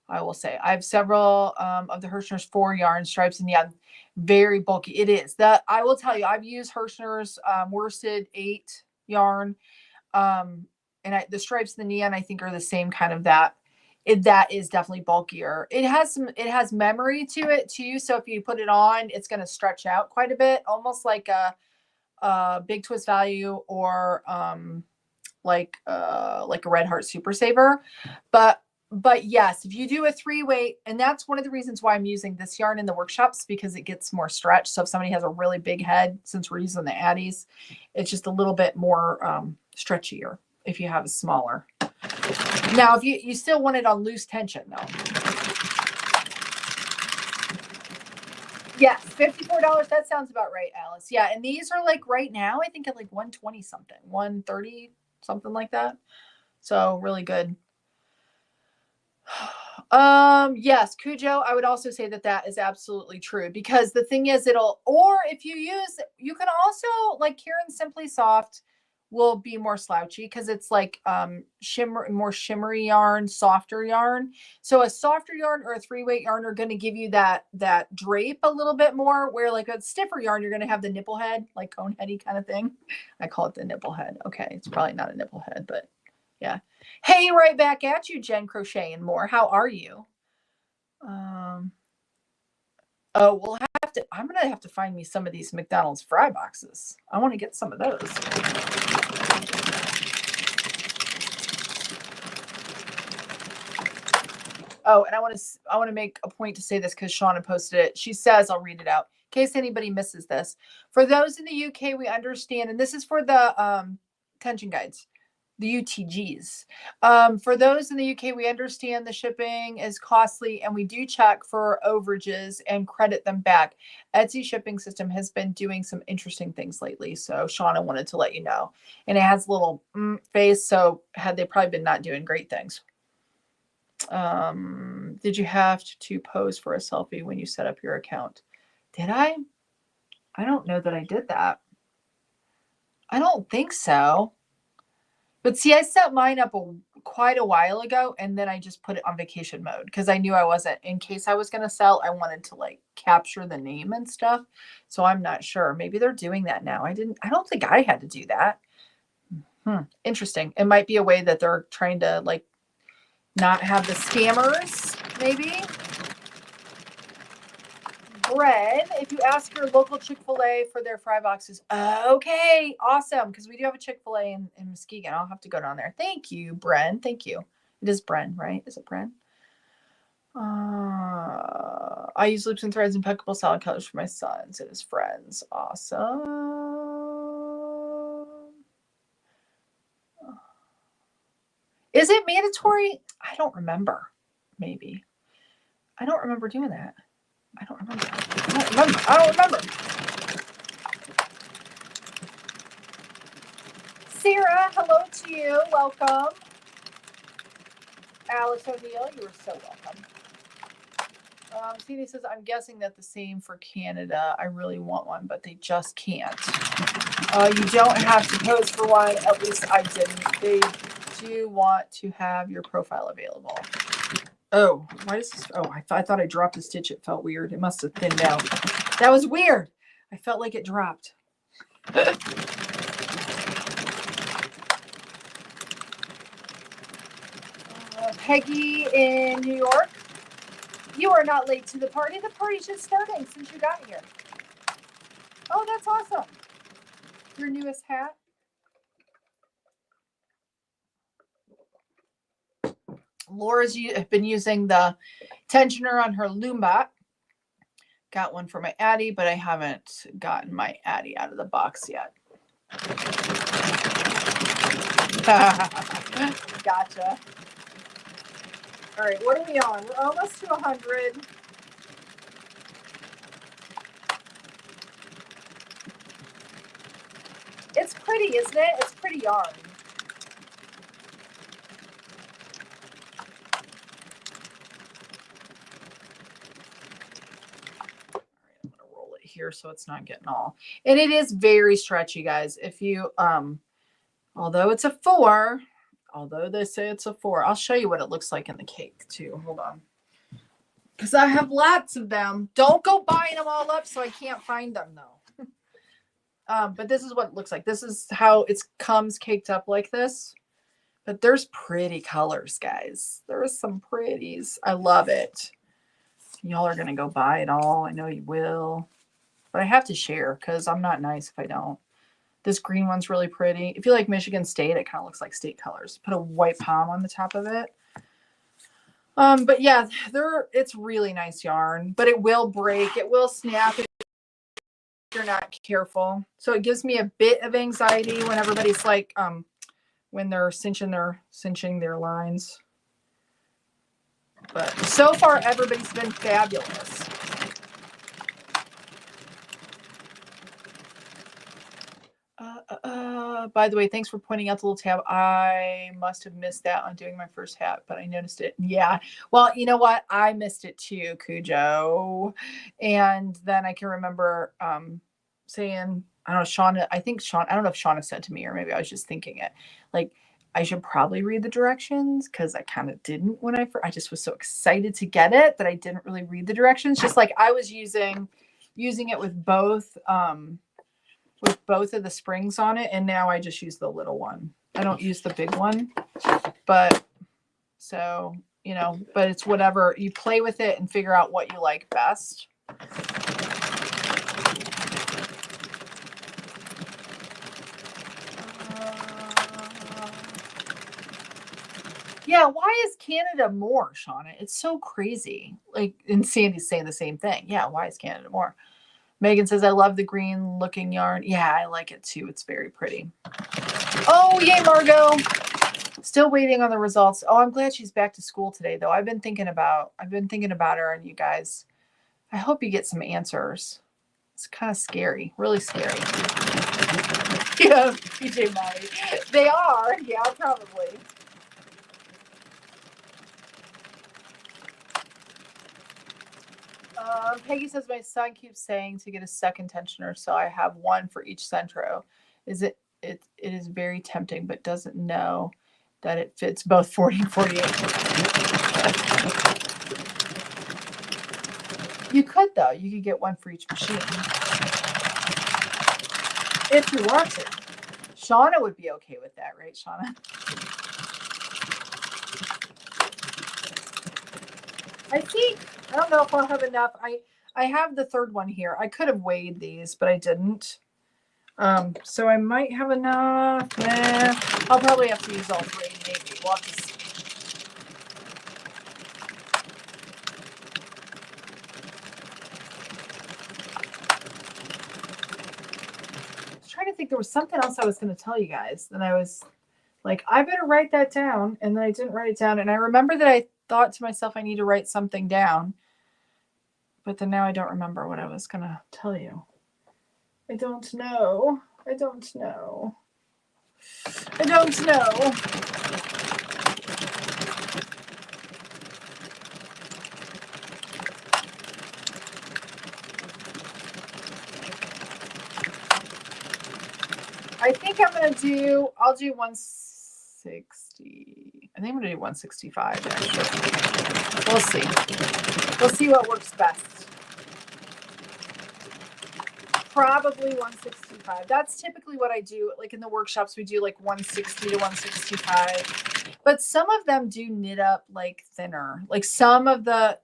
I will say I have several of the Hirschner's 4 yarn stripes, and yeah, very bulky. It is that I will tell you. I've used Hirschner's worsted 8 yarn, and the stripes and the neon I think are the same kind of that. That is definitely bulkier. It has memory to it too. So if you put it on, it's going to stretch out quite a bit, almost like a Big Twist Value or like a Red Heart Super Saver, but yes, if you do a 3 weight, and that's one of the reasons why I'm using this yarn in the workshops, because it gets more stretch. So if somebody has a really big head, since we're using the Addies, it's just a little bit more stretchier if you have a smaller. Now, if you still want it on loose tension though. Yes, $54. That sounds about right, Alice. Yeah, and these are like right now, I think at like 120 something, 130, something like that. So really good. Yes, Cujo, I would also say that is absolutely true, because the thing is or if you can also, like Karen Simply Soft will be more slouchy because it's like more shimmery yarn, softer yarn. So a softer yarn or a 3-weight yarn are going to give you that drape a little bit more, where like a stiffer yarn, you're going to have the nipple head, like cone heady kind of thing. I call it the nipple head. Okay, it's probably not a nipple head, but yeah. Hey, right back at you, Jen Crochet and More. How are you? I'm gonna have to find me some of these McDonald's fry boxes. I want to get some of those. Oh, and I want to make a point to say this because Shauna posted it. She says, I'll read it out in case anybody misses this. For those in the UK, we understand, and this is for the tension guides, the UTGs. For those in the UK, we understand the shipping is costly, and we do check for overages and credit them back. Etsy shipping system has been doing some interesting things lately, so Shauna wanted to let you know. And it has a little face, so had they probably been not doing great things. Did you have to pose for a selfie when you set up your account? Did I? I don't know that I did that. I don't think so. But see, I set mine up quite a while ago, and then I just put it on vacation mode because I knew I wasn't, in case I was going to sell, I wanted to like capture the name and stuff. So I'm not sure. Maybe they're doing that now. I don't think I had to do that. Interesting. It might be a way that they're trying to like not have the scammers, maybe. Bread, if you ask your local Chick-fil-A for their fry boxes. Okay, awesome. Because we do have a Chick-fil-A in Muskegon. I'll have to go down there. Thank you, Bren. Thank you. It is Bren, right? Is it Bren? I use loops and threads, impeccable solid colors for my sons and his friends. Awesome. Is it mandatory? I don't remember. Maybe. I don't remember doing that. I don't remember. I don't remember. Sarah, hello to you. Welcome. Alice O'Neill, you are so welcome. CD says, I'm guessing that the same for Canada. I really want one, but they just can't. You don't have to pose for one. At least I didn't. They do want to have your profile available. Oh, why does this? Oh, I thought I dropped a stitch. It felt weird. It must have thinned out. That was weird. I felt like it dropped. Peggy in New York. You are not late to the party. The party's just starting since you got here. Oh, that's awesome. Your newest hat. Laura's been using the tensioner on her Loombot. Got one for my Addie, but I haven't gotten my Addie out of the box yet. Gotcha. All right, what are we on? We're almost to 100. It's pretty, isn't it? It's pretty yarn. Here so it's not getting all, and it is very stretchy, guys. If you although it's a 4, although they say it's a 4, I'll show you what it looks like in the cake too. Hold on, because I have lots of them. Don't go buying them all up so I can't find them though. But this is what it looks like. This is how it comes caked up like this. But there's pretty colors, guys. There's some pretties. I love it. Y'all are gonna go buy it all. I know you will. But I have to share because I'm not nice if I don't. This green one's really pretty. If you like Michigan State, it kind of looks like state colors. Put a white palm on the top of it. But yeah, it's really nice yarn, but it will break. It will snap if you're not careful. So it gives me a bit of anxiety when everybody's like, when they're cinching their lines. But so far, everybody's been fabulous. By the way, thanks for pointing out the little tab. I must have missed that on doing my first hat, but I noticed it. Yeah. Well, you know what? I missed it too, Cujo. And then I can remember saying, I don't know, Shauna, I don't know if Shauna said to me, or maybe I was just thinking it. Like, I should probably read the directions because I kind of didn't when I just was so excited to get it that I didn't really read the directions. Just like I was using it with both of the springs on it, and now I just use the little one. I don't use the big one, but so, you know, but it's whatever. You play with it and figure out what you like best. Yeah, why is Canada more, Shauna? It's so crazy. Like, and Sandy's saying the same thing. Yeah, why is Canada more? Megan says, I love the green looking yarn. Yeah, I like it too. It's very pretty. Oh, yay, Margot. Still waiting on the results. Oh, I'm glad she's back to school today, though. I've been thinking about her and you guys. I hope you get some answers. It's kind of scary, really scary. Yeah, PJ Maddie. They are. Yeah, probably. Peggy says, my son keeps saying to get a second tensioner, so I have one for each centro. It is very tempting, but doesn't know that it fits both 40 and 48. You could though. You could get one for each machine. If you want to. Shauna would be okay with that, right, Shauna? I think, I don't know if I'll have enough. I have the third one here. I could have weighed these, but I didn't. So I might have enough. I'll probably have to use all three, maybe. We'll have to see. I was trying to think there was something else I was going to tell you guys. Then I was like, I better write that down. And then I didn't write it down. And I remember that I thought to myself, I need to write something down. But then now I don't remember what I was going to tell you. I don't know. I don't know. I don't know. I think I'm going to do, I'll do 160. I think I'm going to do 165 actually. We'll see. We'll see what works best. Probably 165. That's typically what I do. Like in the workshops, we do like 160 to 165. But some of them do knit up like thinner. Like some of the,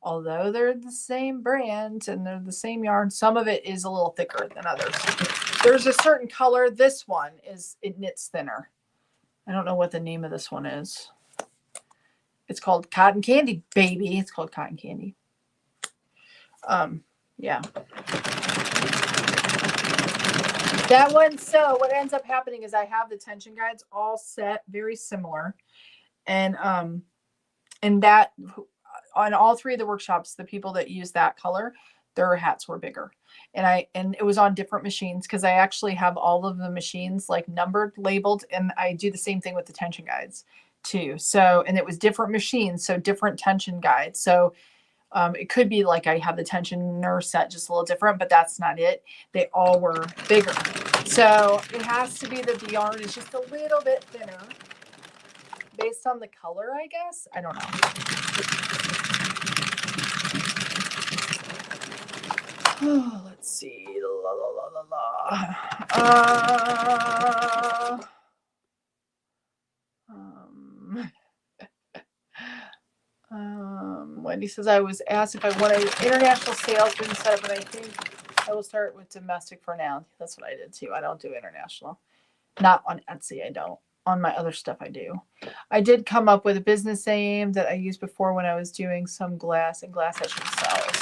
although they're the same brand and they're the same yarn, some of it is a little thicker than others. There's a certain color. This one is, it knits thinner. I don't know what the name of this one is. It's called Cotton Candy, baby. It's called Cotton Candy. Yeah. That one, so what ends up happening is I have the tension guides all set very similar. And that on all three of the workshops, the people that use that color, their hats were bigger. And it was on different machines because I actually have all of the machines like numbered, labeled, and I do the same thing with the tension guides too. So, and it was different machines, so different tension guides. So it could be like I have the tensioner set just a little different, but that's not it. They all were bigger. So it has to be that the yarn is just a little bit thinner based on the color, I guess. I don't know. Oh, let's see. La, la, la, la, la. Wendy says, I was asked if I wanted international sales being set up, and I think I will start with domestic for now. That's what I did too. I don't do international. Not on Etsy, I don't. On my other stuff, I do. I did come up with a business name that I used before when I was doing some glass and glass etching cells.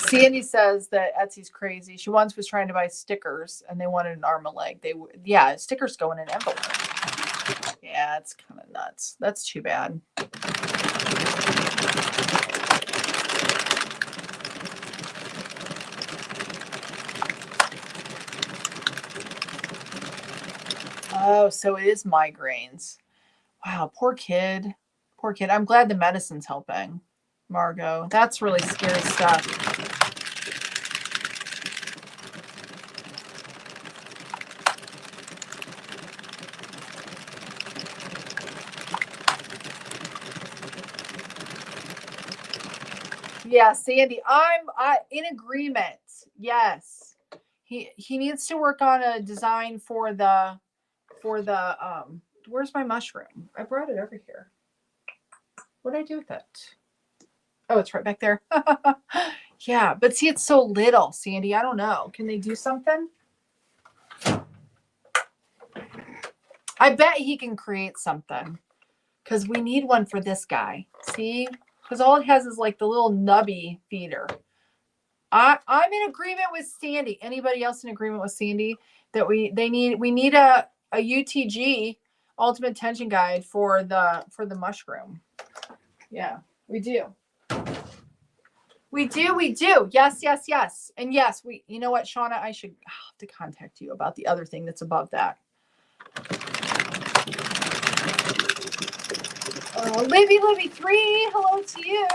Sandy says that Etsy's crazy. She once was trying to buy stickers and they wanted an arm and leg. Yeah, stickers go in an envelope. Yeah, it's kind of nuts. That's too bad. Oh, so it is migraines. Wow, poor kid. Poor kid. I'm glad the medicine's helping, Margot. That's really scary stuff. Yeah, Sandy, I'm in agreement. Yes. He needs to work on a design for the where's my mushroom? I brought it over here. What did I do with it? Oh, it's right back there. Yeah, but see, it's so little, Sandy. I don't know. Can they do something? I bet he can create something because we need one for this guy. See? Because all it has is like the little nubby feeder. I'm in agreement with Sandy. Anybody else in agreement with Sandy that we need a UTG ultimate tension guide for the mushroom? Yeah, we do. We do. Yes. And yes, you know what, Shauna, I'll have to contact you about the other thing that's above that. Libby 3, hello to you.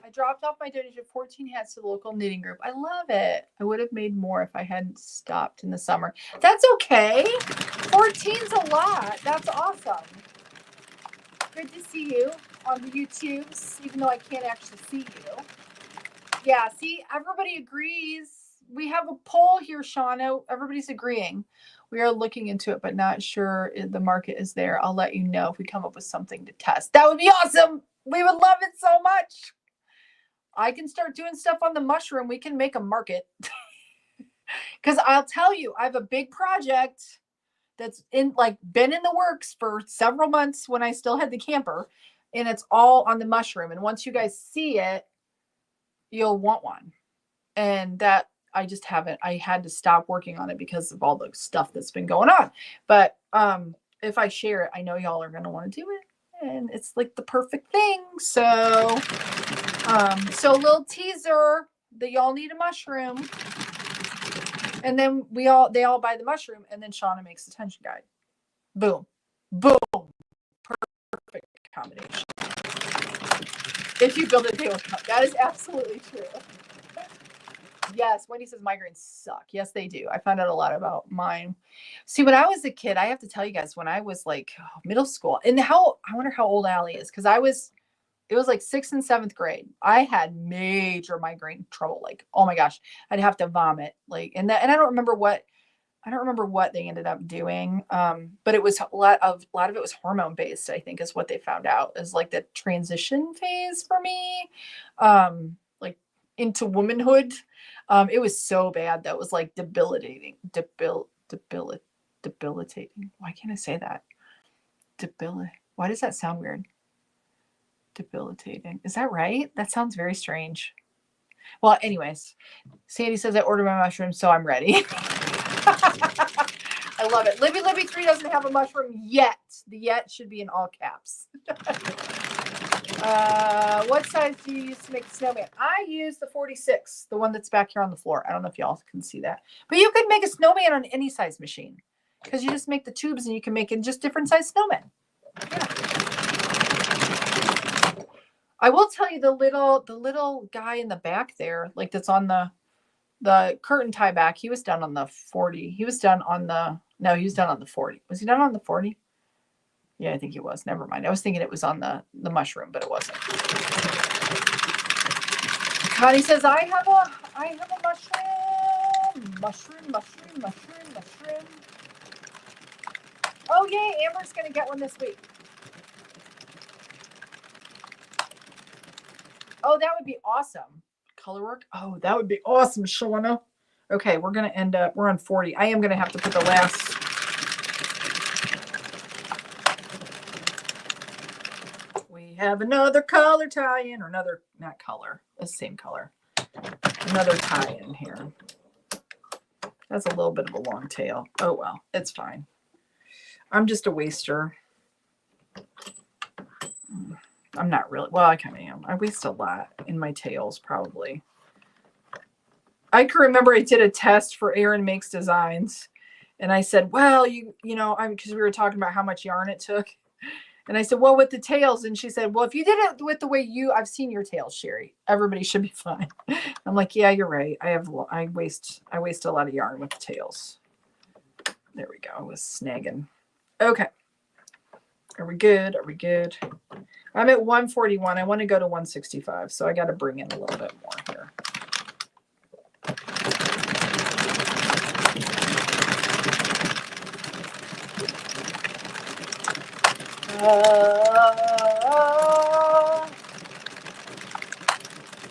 I I dropped off my donation of 14 hats to the local knitting group. I love it. I would have made more if I hadn't stopped in the summer. That's okay. 14's a lot. That's awesome. Good to see you on the YouTubes, even though I can't actually see you. Yeah, see, everybody agrees. We have a poll here, Shauna. Everybody's agreeing. We are looking into it, but not sure if the market is there. I'll let you know if we come up with something to test. That would be awesome. We would love it so much. I can start doing stuff on the mushroom. We can make a market. Because I'll tell you, I have a big project that's been in the works for several months when I still had the camper, and it's all on the mushroom. And once you guys see it, you'll want one. And that I just haven't. I had to stop working on it because of all the stuff that's been going on. But if I share it, I know y'all are going to want to do it, and it's like the perfect thing. So so a little teaser that y'all need a mushroom. And then they all buy the mushroom, and then Shauna makes the tension guide. Boom. Boom. Perfect combination. If you build it, they will come. That is absolutely true. Yes, Wendy says migraines suck. Yes, they do. I found out a lot about mine. See, when I was a kid, I have to tell you guys, when I was like middle school, and I wonder how old Allie is, because it was like 6th and 7th grade. I had major migraine trouble. Like, oh my gosh, I'd have to vomit. Like, and I don't remember what they ended up doing. But it was a lot of it was hormone based, I think, is what they found out, is like the transition phase for me, like into womanhood. It was so bad that it was like debilitating. Debilitating. Why can't I say that? Why does that sound weird? Debilitating. Is that right? That sounds very strange. Well, anyways, Sandy says I ordered my mushrooms, so I'm ready. I love it. Libby 3 doesn't have a mushroom yet. The yet should be in all caps. What size do you use to make the snowman? I use the 46, the one that's back here on the floor. I don't know if y'all can see that. But you could make a snowman on any size machine, because you just make the tubes and you can make in just different size snowmen. Yeah. I will tell you, the little guy in the back there, like that's on the curtain tie back, he was done on the 40. He was done on the 40. Was he done on the 40? Yeah, I think he was. Never mind. I was thinking it was on the mushroom, but it wasn't. Connie says, I have a mushroom. Oh yay, Amber's gonna get one this week. Oh, that would be awesome. Color work. Oh, that would be awesome, Shauna. Okay, we're on 40. I am gonna have to put the last. We have another color tie-in, or another, not color, the same color. Another tie-in here. That's a little bit of a long tail. Oh well, it's fine. I'm just a waster. I'm not really. Well, I kind of am. I waste a lot in my tails, probably. I can remember I did a test for Erin Makes Designs, and I said, well, because we were talking about how much yarn it took. And I said, well, with the tails. And she said, well, if you did it with the way I've seen your tails, Cheri, everybody should be fine. I'm like, yeah, you're right. I waste a lot of yarn with the tails. There we go. I was snagging. Okay. Are we good? I'm at 141. I want to go to 165. So I got to bring in a little bit more here.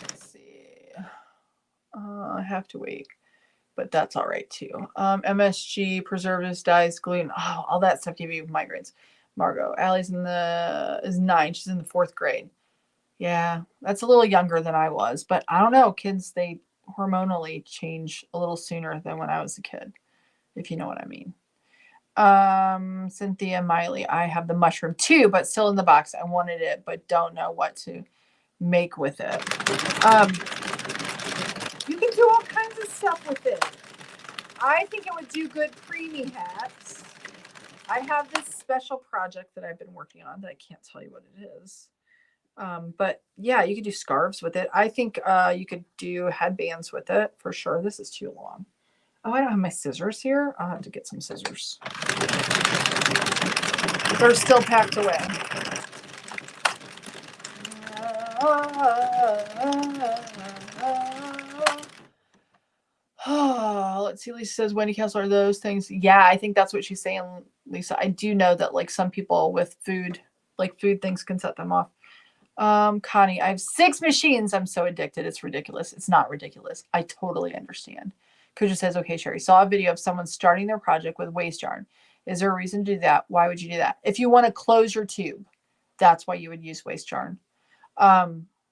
Let's see. I have to wait, but that's all right too. MSG, preservatives, dyes, gluten, all that stuff give you migraines. Margot, Allie's is 9. She's in the 4th grade. Yeah, that's a little younger than I was, but I don't know. Kids, they hormonally change a little sooner than when I was a kid, if you know what I mean. Cynthia Miley, I have the mushroom too, but still in the box. I wanted it, but don't know what to make with it. You can do all kinds of stuff with it. I think it would do good preemie hats. I have this special project that I've been working on that I can't tell you what it is. But yeah, you could do scarves with it. I think you could do headbands with it for sure. This is too long. Oh, I don't have my scissors here. I'll have to get some scissors. They're still packed away. Let's see. Lisa says, Wendy Kessler, are those things? Yeah, I think that's what she's saying, Lisa. I do know that like some people with food, like food things can set them off. Connie, I have 6 machines. I'm so addicted. It's ridiculous. It's not ridiculous. I totally understand. Kuja says, okay, Cheri, saw a video of someone starting their project with waste yarn. Is there a reason to do that? Why would you do that? If you want to close your tube, that's why you would use waste yarn.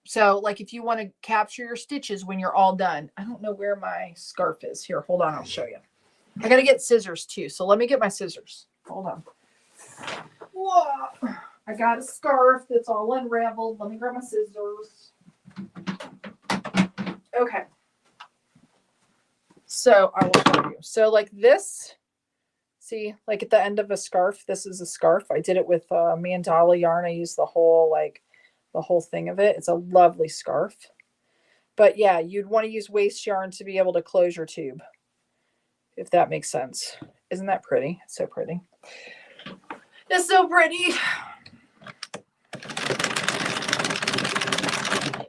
So like if you want to capture your stitches when you're all done, I don't know where my scarf is. Here, hold on, I'll show you. I got to get scissors too. So let me get my scissors. Hold on. Whoa. I got a scarf that's all unraveled. Let me grab my scissors. Okay. So I will show you. So like this, see, like at the end of a scarf, this is a scarf. I did it with mandala yarn. I used the whole thing of it. It's a lovely scarf. But yeah, you'd want to use waste yarn to be able to close your tube, if that makes sense. Isn't that pretty? It's so pretty. It's so pretty.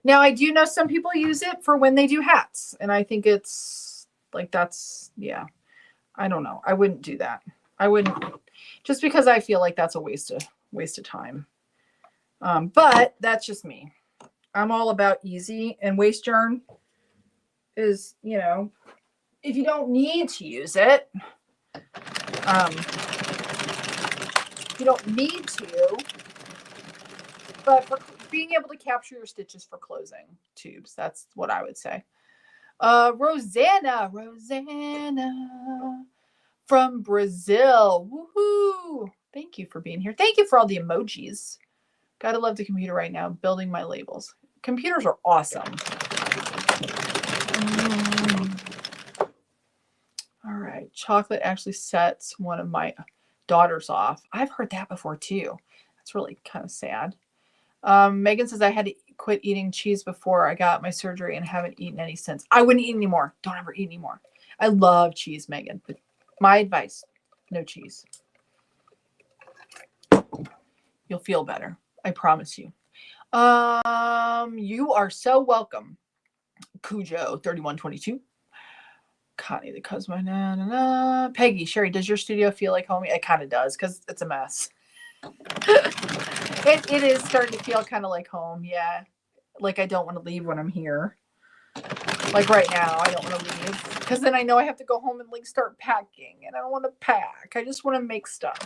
Now, I do know some people use it for when they do hats, and I think it's like that's, yeah. I don't know. I wouldn't do that. I wouldn't, just because I feel like that's a waste of time. But that's just me. I'm all about easy, and waste yarn is, you know, if you don't need to use it, you don't need to, but for being able to capture your stitches for closing tubes, that's what I would say. Rosanna from Brazil. Woohoo! Thank you for being here. Thank you for all the emojis. Gotta love the computer right now, building my labels. Computers are awesome. All right, chocolate actually sets one of my daughters off. I've heard that before too. That's really kind of sad. Megan says, I had to quit eating cheese before I got my surgery and haven't eaten any since. I wouldn't eat anymore. Don't ever eat anymore. I love cheese, Megan. But my advice, no cheese. You'll feel better. I promise you. You are so welcome. Cujo 3122. Connie the Cosmo. Peggy, Cheri, does your studio feel like home? It kind of does because it's a mess. It is starting to feel kind of like home. Yeah. Like I don't want to leave when I'm here. Like right now, I don't want to leave because then I know I have to go home and like start packing, and I don't want to pack. I just want to make stuff.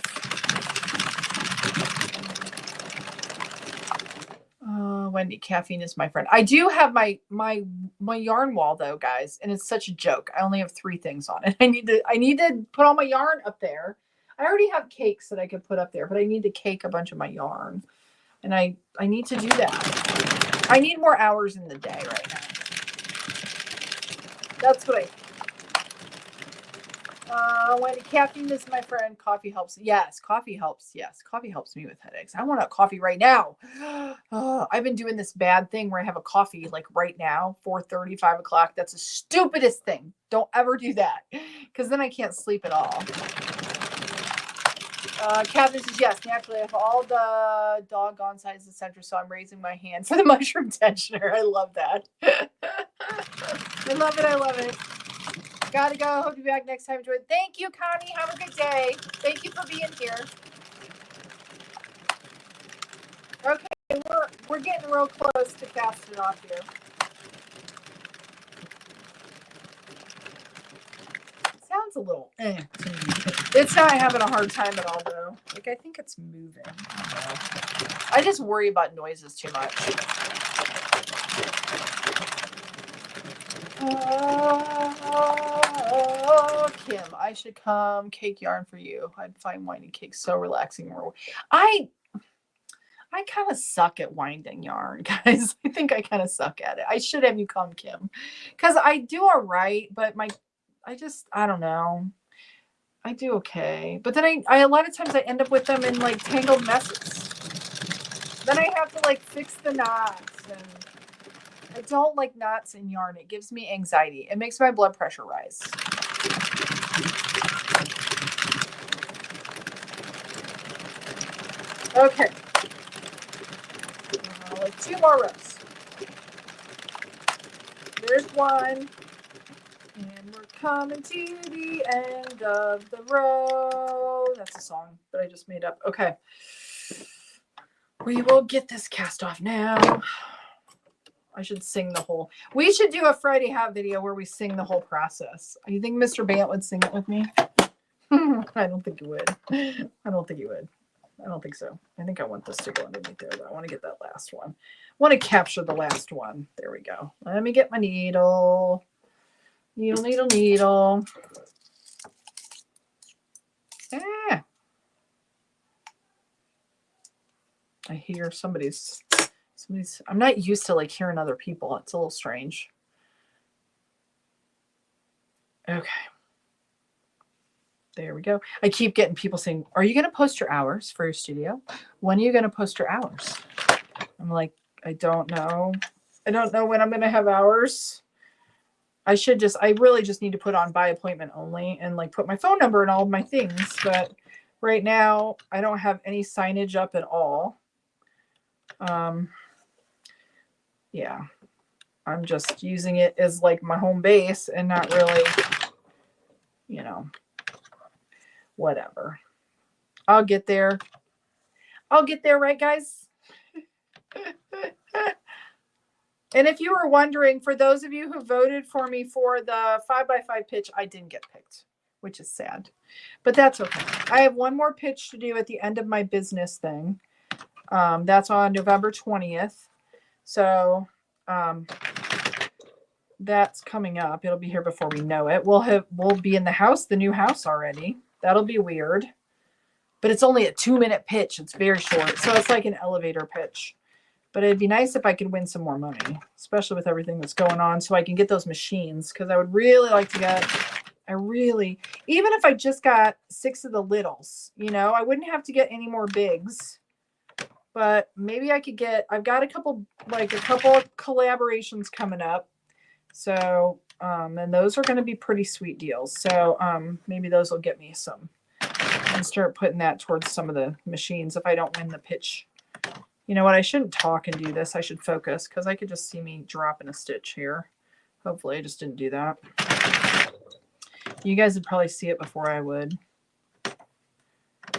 Wendy, caffeine is my friend. I do have my yarn wall though, guys, and it's such a joke. I only have 3 things on it. I need to put all my yarn up there. I already have cakes that I could put up there, but I need to cake a bunch of my yarn, and I need to do that. I need more hours in the day right now. That's what when caffeine is my friend, coffee helps. Yes, coffee helps. Yes, coffee helps me with headaches. I want a coffee right now. I've been doing this bad thing where I have a coffee like right now, 4:30, 5 o'clock. That's the stupidest thing. Don't ever do that because then I can't sleep at all. Kevin says, yes, naturally, I have all the doggone sizes of center, so I'm raising my hand for the mushroom tensioner. I love that. I love it. I love it. Gotta go. Hope you'll be back next time. Enjoy. Thank you, Connie. Have a good day. Thank you for being here. Okay, we're getting real close to casting off here. Sounds a little to me. It's not having a hard time at all though. Like I think it's moving. I just worry about noises too much. Kim, I should come cake yarn for you. I'd find winding cake so relaxing. I kind of suck at winding yarn, guys. I think I kind of suck at it. I should have you come, Kim, because I do all right, but I don't know. I do okay, but then I a lot of times I end up with them in like tangled messes. Then I have to like fix the knots, and I don't like knots in yarn. It gives me anxiety. It makes my blood pressure rise. Okay. Like 2 more rows. There's one. And we're coming to the end of the row. That's a song that I just made up. Okay. We will get this cast off now. I should sing the whole. We should do a Friday Hat video where we sing the whole process. You think Mr. Bant would sing it with me? I don't think he would. I don't think he would. I don't think so. I think I want this to go underneath there, but I want to get that last one. I want to capture the last one. There we go. Let me get my needle. Needle, needle, needle. Ah. I hear somebody's, I'm not used to like hearing other people. It's a little strange. Okay. There we go. I keep getting people saying, are you going to post your hours for your studio? When are you going to post your hours? I'm like, I don't know. I don't know when I'm going to have hours. I really just need to put on by appointment only and like put my phone number and all of my things. But right now I don't have any signage up at all. Yeah, I'm just using it as like my home base and not really, you know, whatever. I'll get there. I'll get there, right, guys? And if you were wondering, for those of you who voted for me for the 5x5 pitch, I didn't get picked, which is sad, but that's okay. I have one more pitch to do at the end of my business thing. That's on November 20th. So that's coming up. It'll be here before we know it. We'll be in the new house already. That'll be weird, but it's only a 2-minute pitch. It's very short. So it's like an elevator pitch. But it'd be nice if I could win some more money, especially with everything that's going on, so I can get those machines, because I would really like to get, even if I just got 6 of the littles, you know, I wouldn't have to get any more bigs, but maybe I could get, I've got a couple of collaborations coming up. So, and those are going to be pretty sweet deals. So maybe those will get me some, and start putting that towards some of the machines if I don't win the pitch. You know what? I shouldn't talk and do this. I should focus, because I could just see me dropping a stitch here. Hopefully I just didn't do that. You guys would probably see it before I would.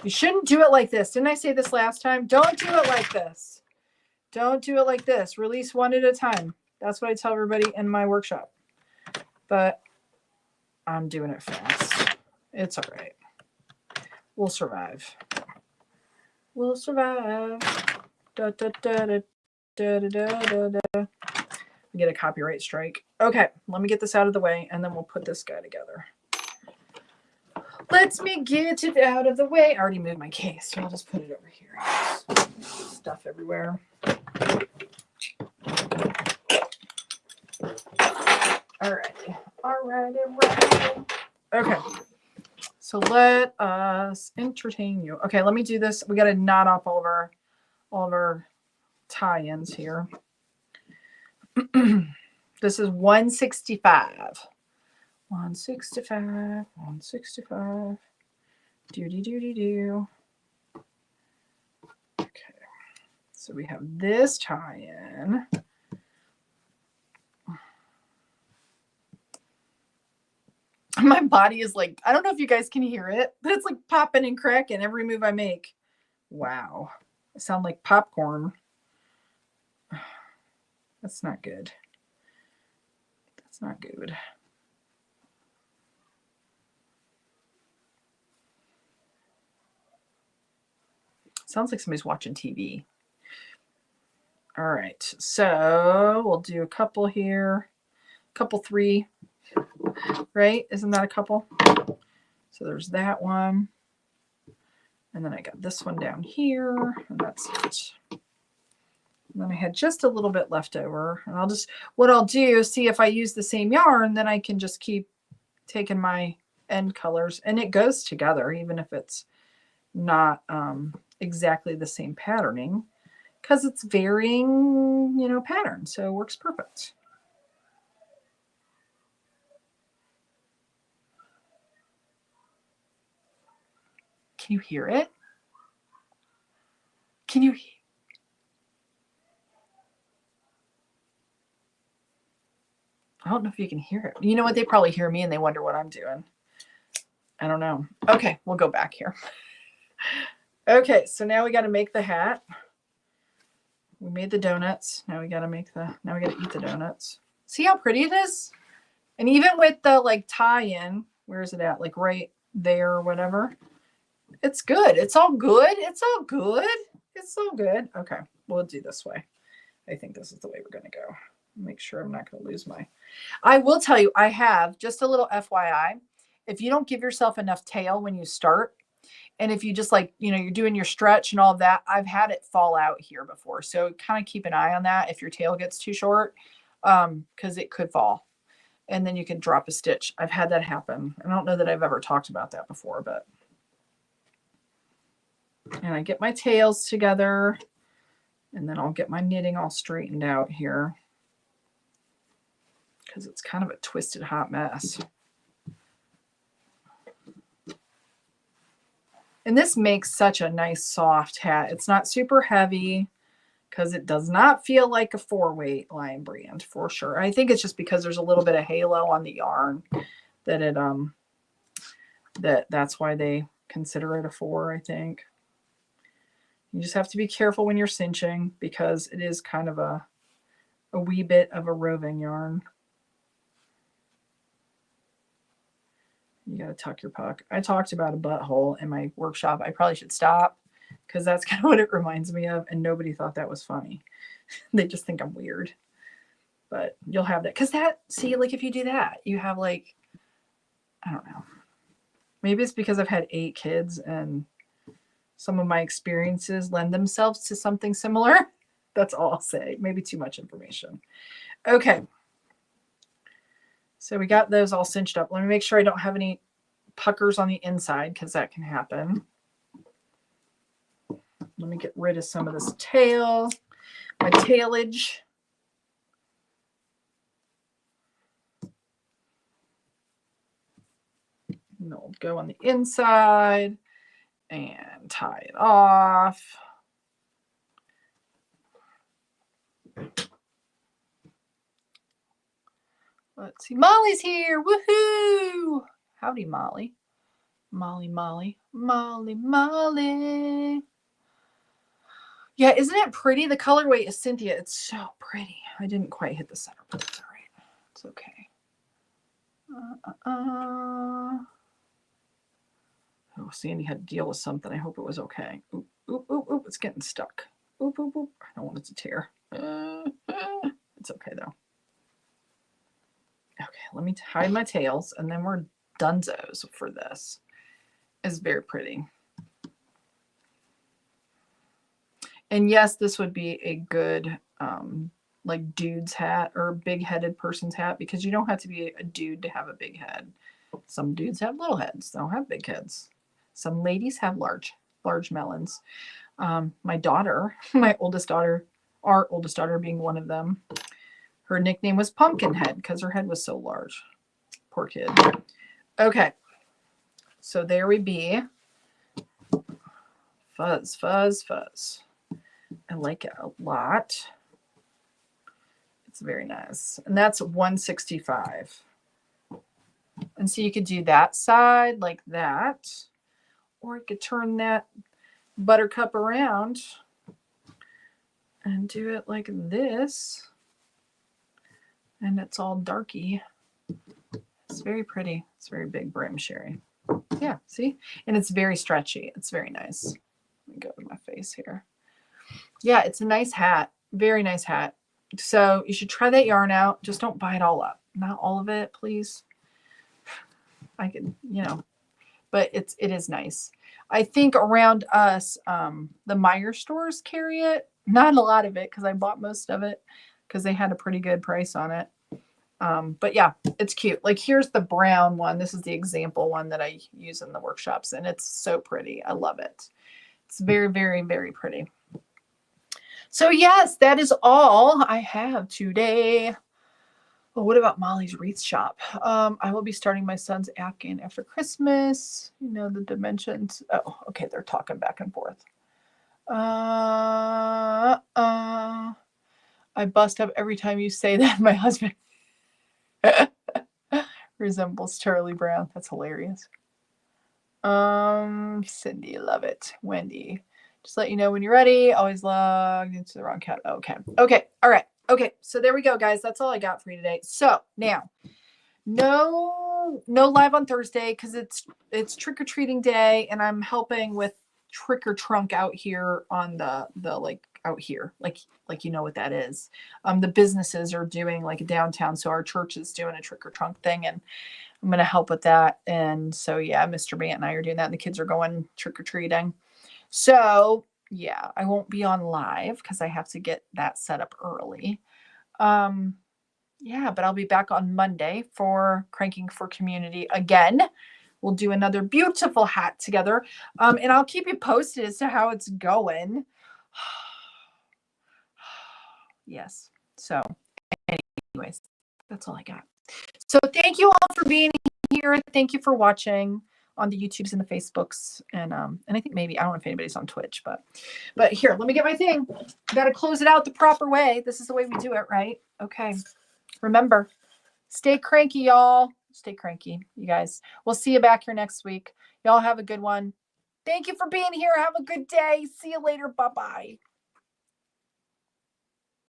You shouldn't do it like this. Didn't I say this last time? Don't do it like this. Don't do it like this. Release one at a time. That's what I tell everybody in my workshop. But I'm doing it fast. It's all right. We'll survive. We'll survive. Da, da, da, da, da, da, da, da. Get a copyright strike. Okay, let me get this out of the way, and then we'll put this guy together. Let me get it out of the way. I already moved my case, so I'll just put it over here. Stuff everywhere. Alrighty. Alrighty. Okay. So let us entertain you. Okay, let me do this. We got to knot off all of our tie-ins here. This is 165. 165. 165. Do. Okay. So we have this tie-in. My body is like, I don't know if you guys can hear it, but it's like popping and cracking every move I make. Wow. I sound like popcorn. That's not good. That's not good. Sounds like somebody's watching TV. All right. So we'll do a couple here. Couple 3. Right? Isn't that a couple? So there's that one. And then I got this one down here. And that's it. And then I had just a little bit left over, and what I'll do is see if I use the same yarn, then I can just keep taking my end colors, and it goes together, even if it's not exactly the same patterning. because it's varying, you know, pattern. So it works perfect. Can you hear it? Can you? I don't know if you can hear it. You know what? They probably hear me and they wonder what I'm doing. I don't know. Okay, we'll go back here. Okay, so now we got to make the hat. We made the donuts. Now we got to eat the donuts. See how pretty it is? And even with the like tie-in, where is it at? Like right there or whatever. It's good. It's all good. It's all good. It's all good. Okay, we'll do this way. I think this is the way we're going to go. Make sure I'm not going to lose my... I will tell you, I have just a little FYI. If you don't give yourself enough tail when you start, and if you just like, you know, you're doing your stretch and all of that, I've had it fall out here before. So kind of keep an eye on that if your tail gets too short, because it could fall. And then you can drop a stitch. I've had that happen. I don't know that I've ever talked about that before, but... And I get my tails together, and then I'll get my knitting all straightened out here, because it's kind of a twisted hot mess. And this makes such a nice soft hat. It's not super heavy because it does not feel like a 4-weight Lion Brand for sure. I think it's just because there's a little bit of halo on the yarn that it that's why they consider it a 4, I think. You just have to be careful when you're cinching because it is kind of a wee bit of a roving yarn. You got to tuck your puck. I talked about a butthole in my workshop. I probably should stop because that's kind of what it reminds me of. And nobody thought that was funny. They just think I'm weird. But you'll have that. Because that, see, like if you do that, you have like, I don't know. Maybe it's because I've had 8 kids and some of my experiences lend themselves to something similar. That's all I'll say. Maybe too much information. Okay. So we got those all cinched up. Let me make sure I don't have any puckers on the inside because that can happen. Let me get rid of some of this tail, my tailage. And I'll go on the inside and tie it off. Let's see. Molly's here. Woohoo! Howdy, Molly. Molly, Molly, Molly, Molly. Yeah, isn't it pretty? The colorway is Cynthia. It's so pretty. I didn't quite hit the center, but that's all right. It's okay. Oh, Sandy had to deal with something. I hope it was okay. Oop, oop, oop, oop. It's getting stuck. Oop, oop, oop. I don't want it to tear. It's okay, though. Okay, let me hide my tails, and then we're dunzos for this. It's very pretty. And yes, this would be a good like dude's hat or big-headed person's hat because you don't have to be a dude to have a big head. Some dudes have little heads. They don't have big heads. Some ladies have large melons. My daughter, my oldest daughter, our oldest daughter being one of them, her nickname was Pumpkinhead because her head was so large. Poor kid. Okay. So there we be. Fuzz, fuzz, fuzz. I like it a lot. It's very nice. And that's 165. And so you could do that side like that. Or you could turn that buttercup around and do it like this. And it's all darky. It's very pretty. It's very big brim, Cheri. Yeah, see? And it's very stretchy. It's very nice. Let me go to my face here. Yeah, it's a nice hat. Very nice hat. So you should try that yarn out. Just don't buy it all up. Not all of it, please. I can, you know, but it is nice. I think around us, the Meyer stores carry it. Not a lot of it because I bought most of it because they had a pretty good price on it. But yeah, it's cute. Like here's the brown one. This is the example one that I use in the workshops and it's so pretty. I love it. It's very, very, very pretty. So yes, that is all I have today. Well, what about Molly's wreath shop? I will be starting my son's Afghan after Christmas. You know, the dimensions. Oh, okay, they're talking back and forth. I bust up every time you say that. My husband resembles Charlie Brown. That's hilarious. Cindy, love it. Wendy, just let you know when you're ready. Always logged into the wrong cat. Okay. Okay. All right. Okay. So there we go, guys. That's all I got for you today. So now, no live on Thursday because it's trick-or-treating day, and I'm helping with trick or trunk out here on the like out here, like you know what that is. The businesses are doing like downtown, so our church is doing a trick or trunk thing, and I'm going to help with that. And so, yeah, Mr. Bant and I are doing that, and the kids are going trick-or-treating. So, yeah, I won't be on live because I have to get that set up early. Yeah, but I'll be back on Monday for Cranking for Community again. We'll do another beautiful hat together. And I'll keep you posted as to how it's going. Yes. So, anyways, that's all I got. So thank you all for being here. Thank you for watching on the YouTubes and the Facebooks. And I think maybe, I don't know if anybody's on Twitch, but here, let me get my thing. Got to close it out the proper way. This is the way we do it, right? Okay. Remember, stay cranky, y'all. Stay cranky, you guys. We'll see you back here next week. Y'all have a good one. Thank you for being here. Have a good day. See you later. Bye-bye.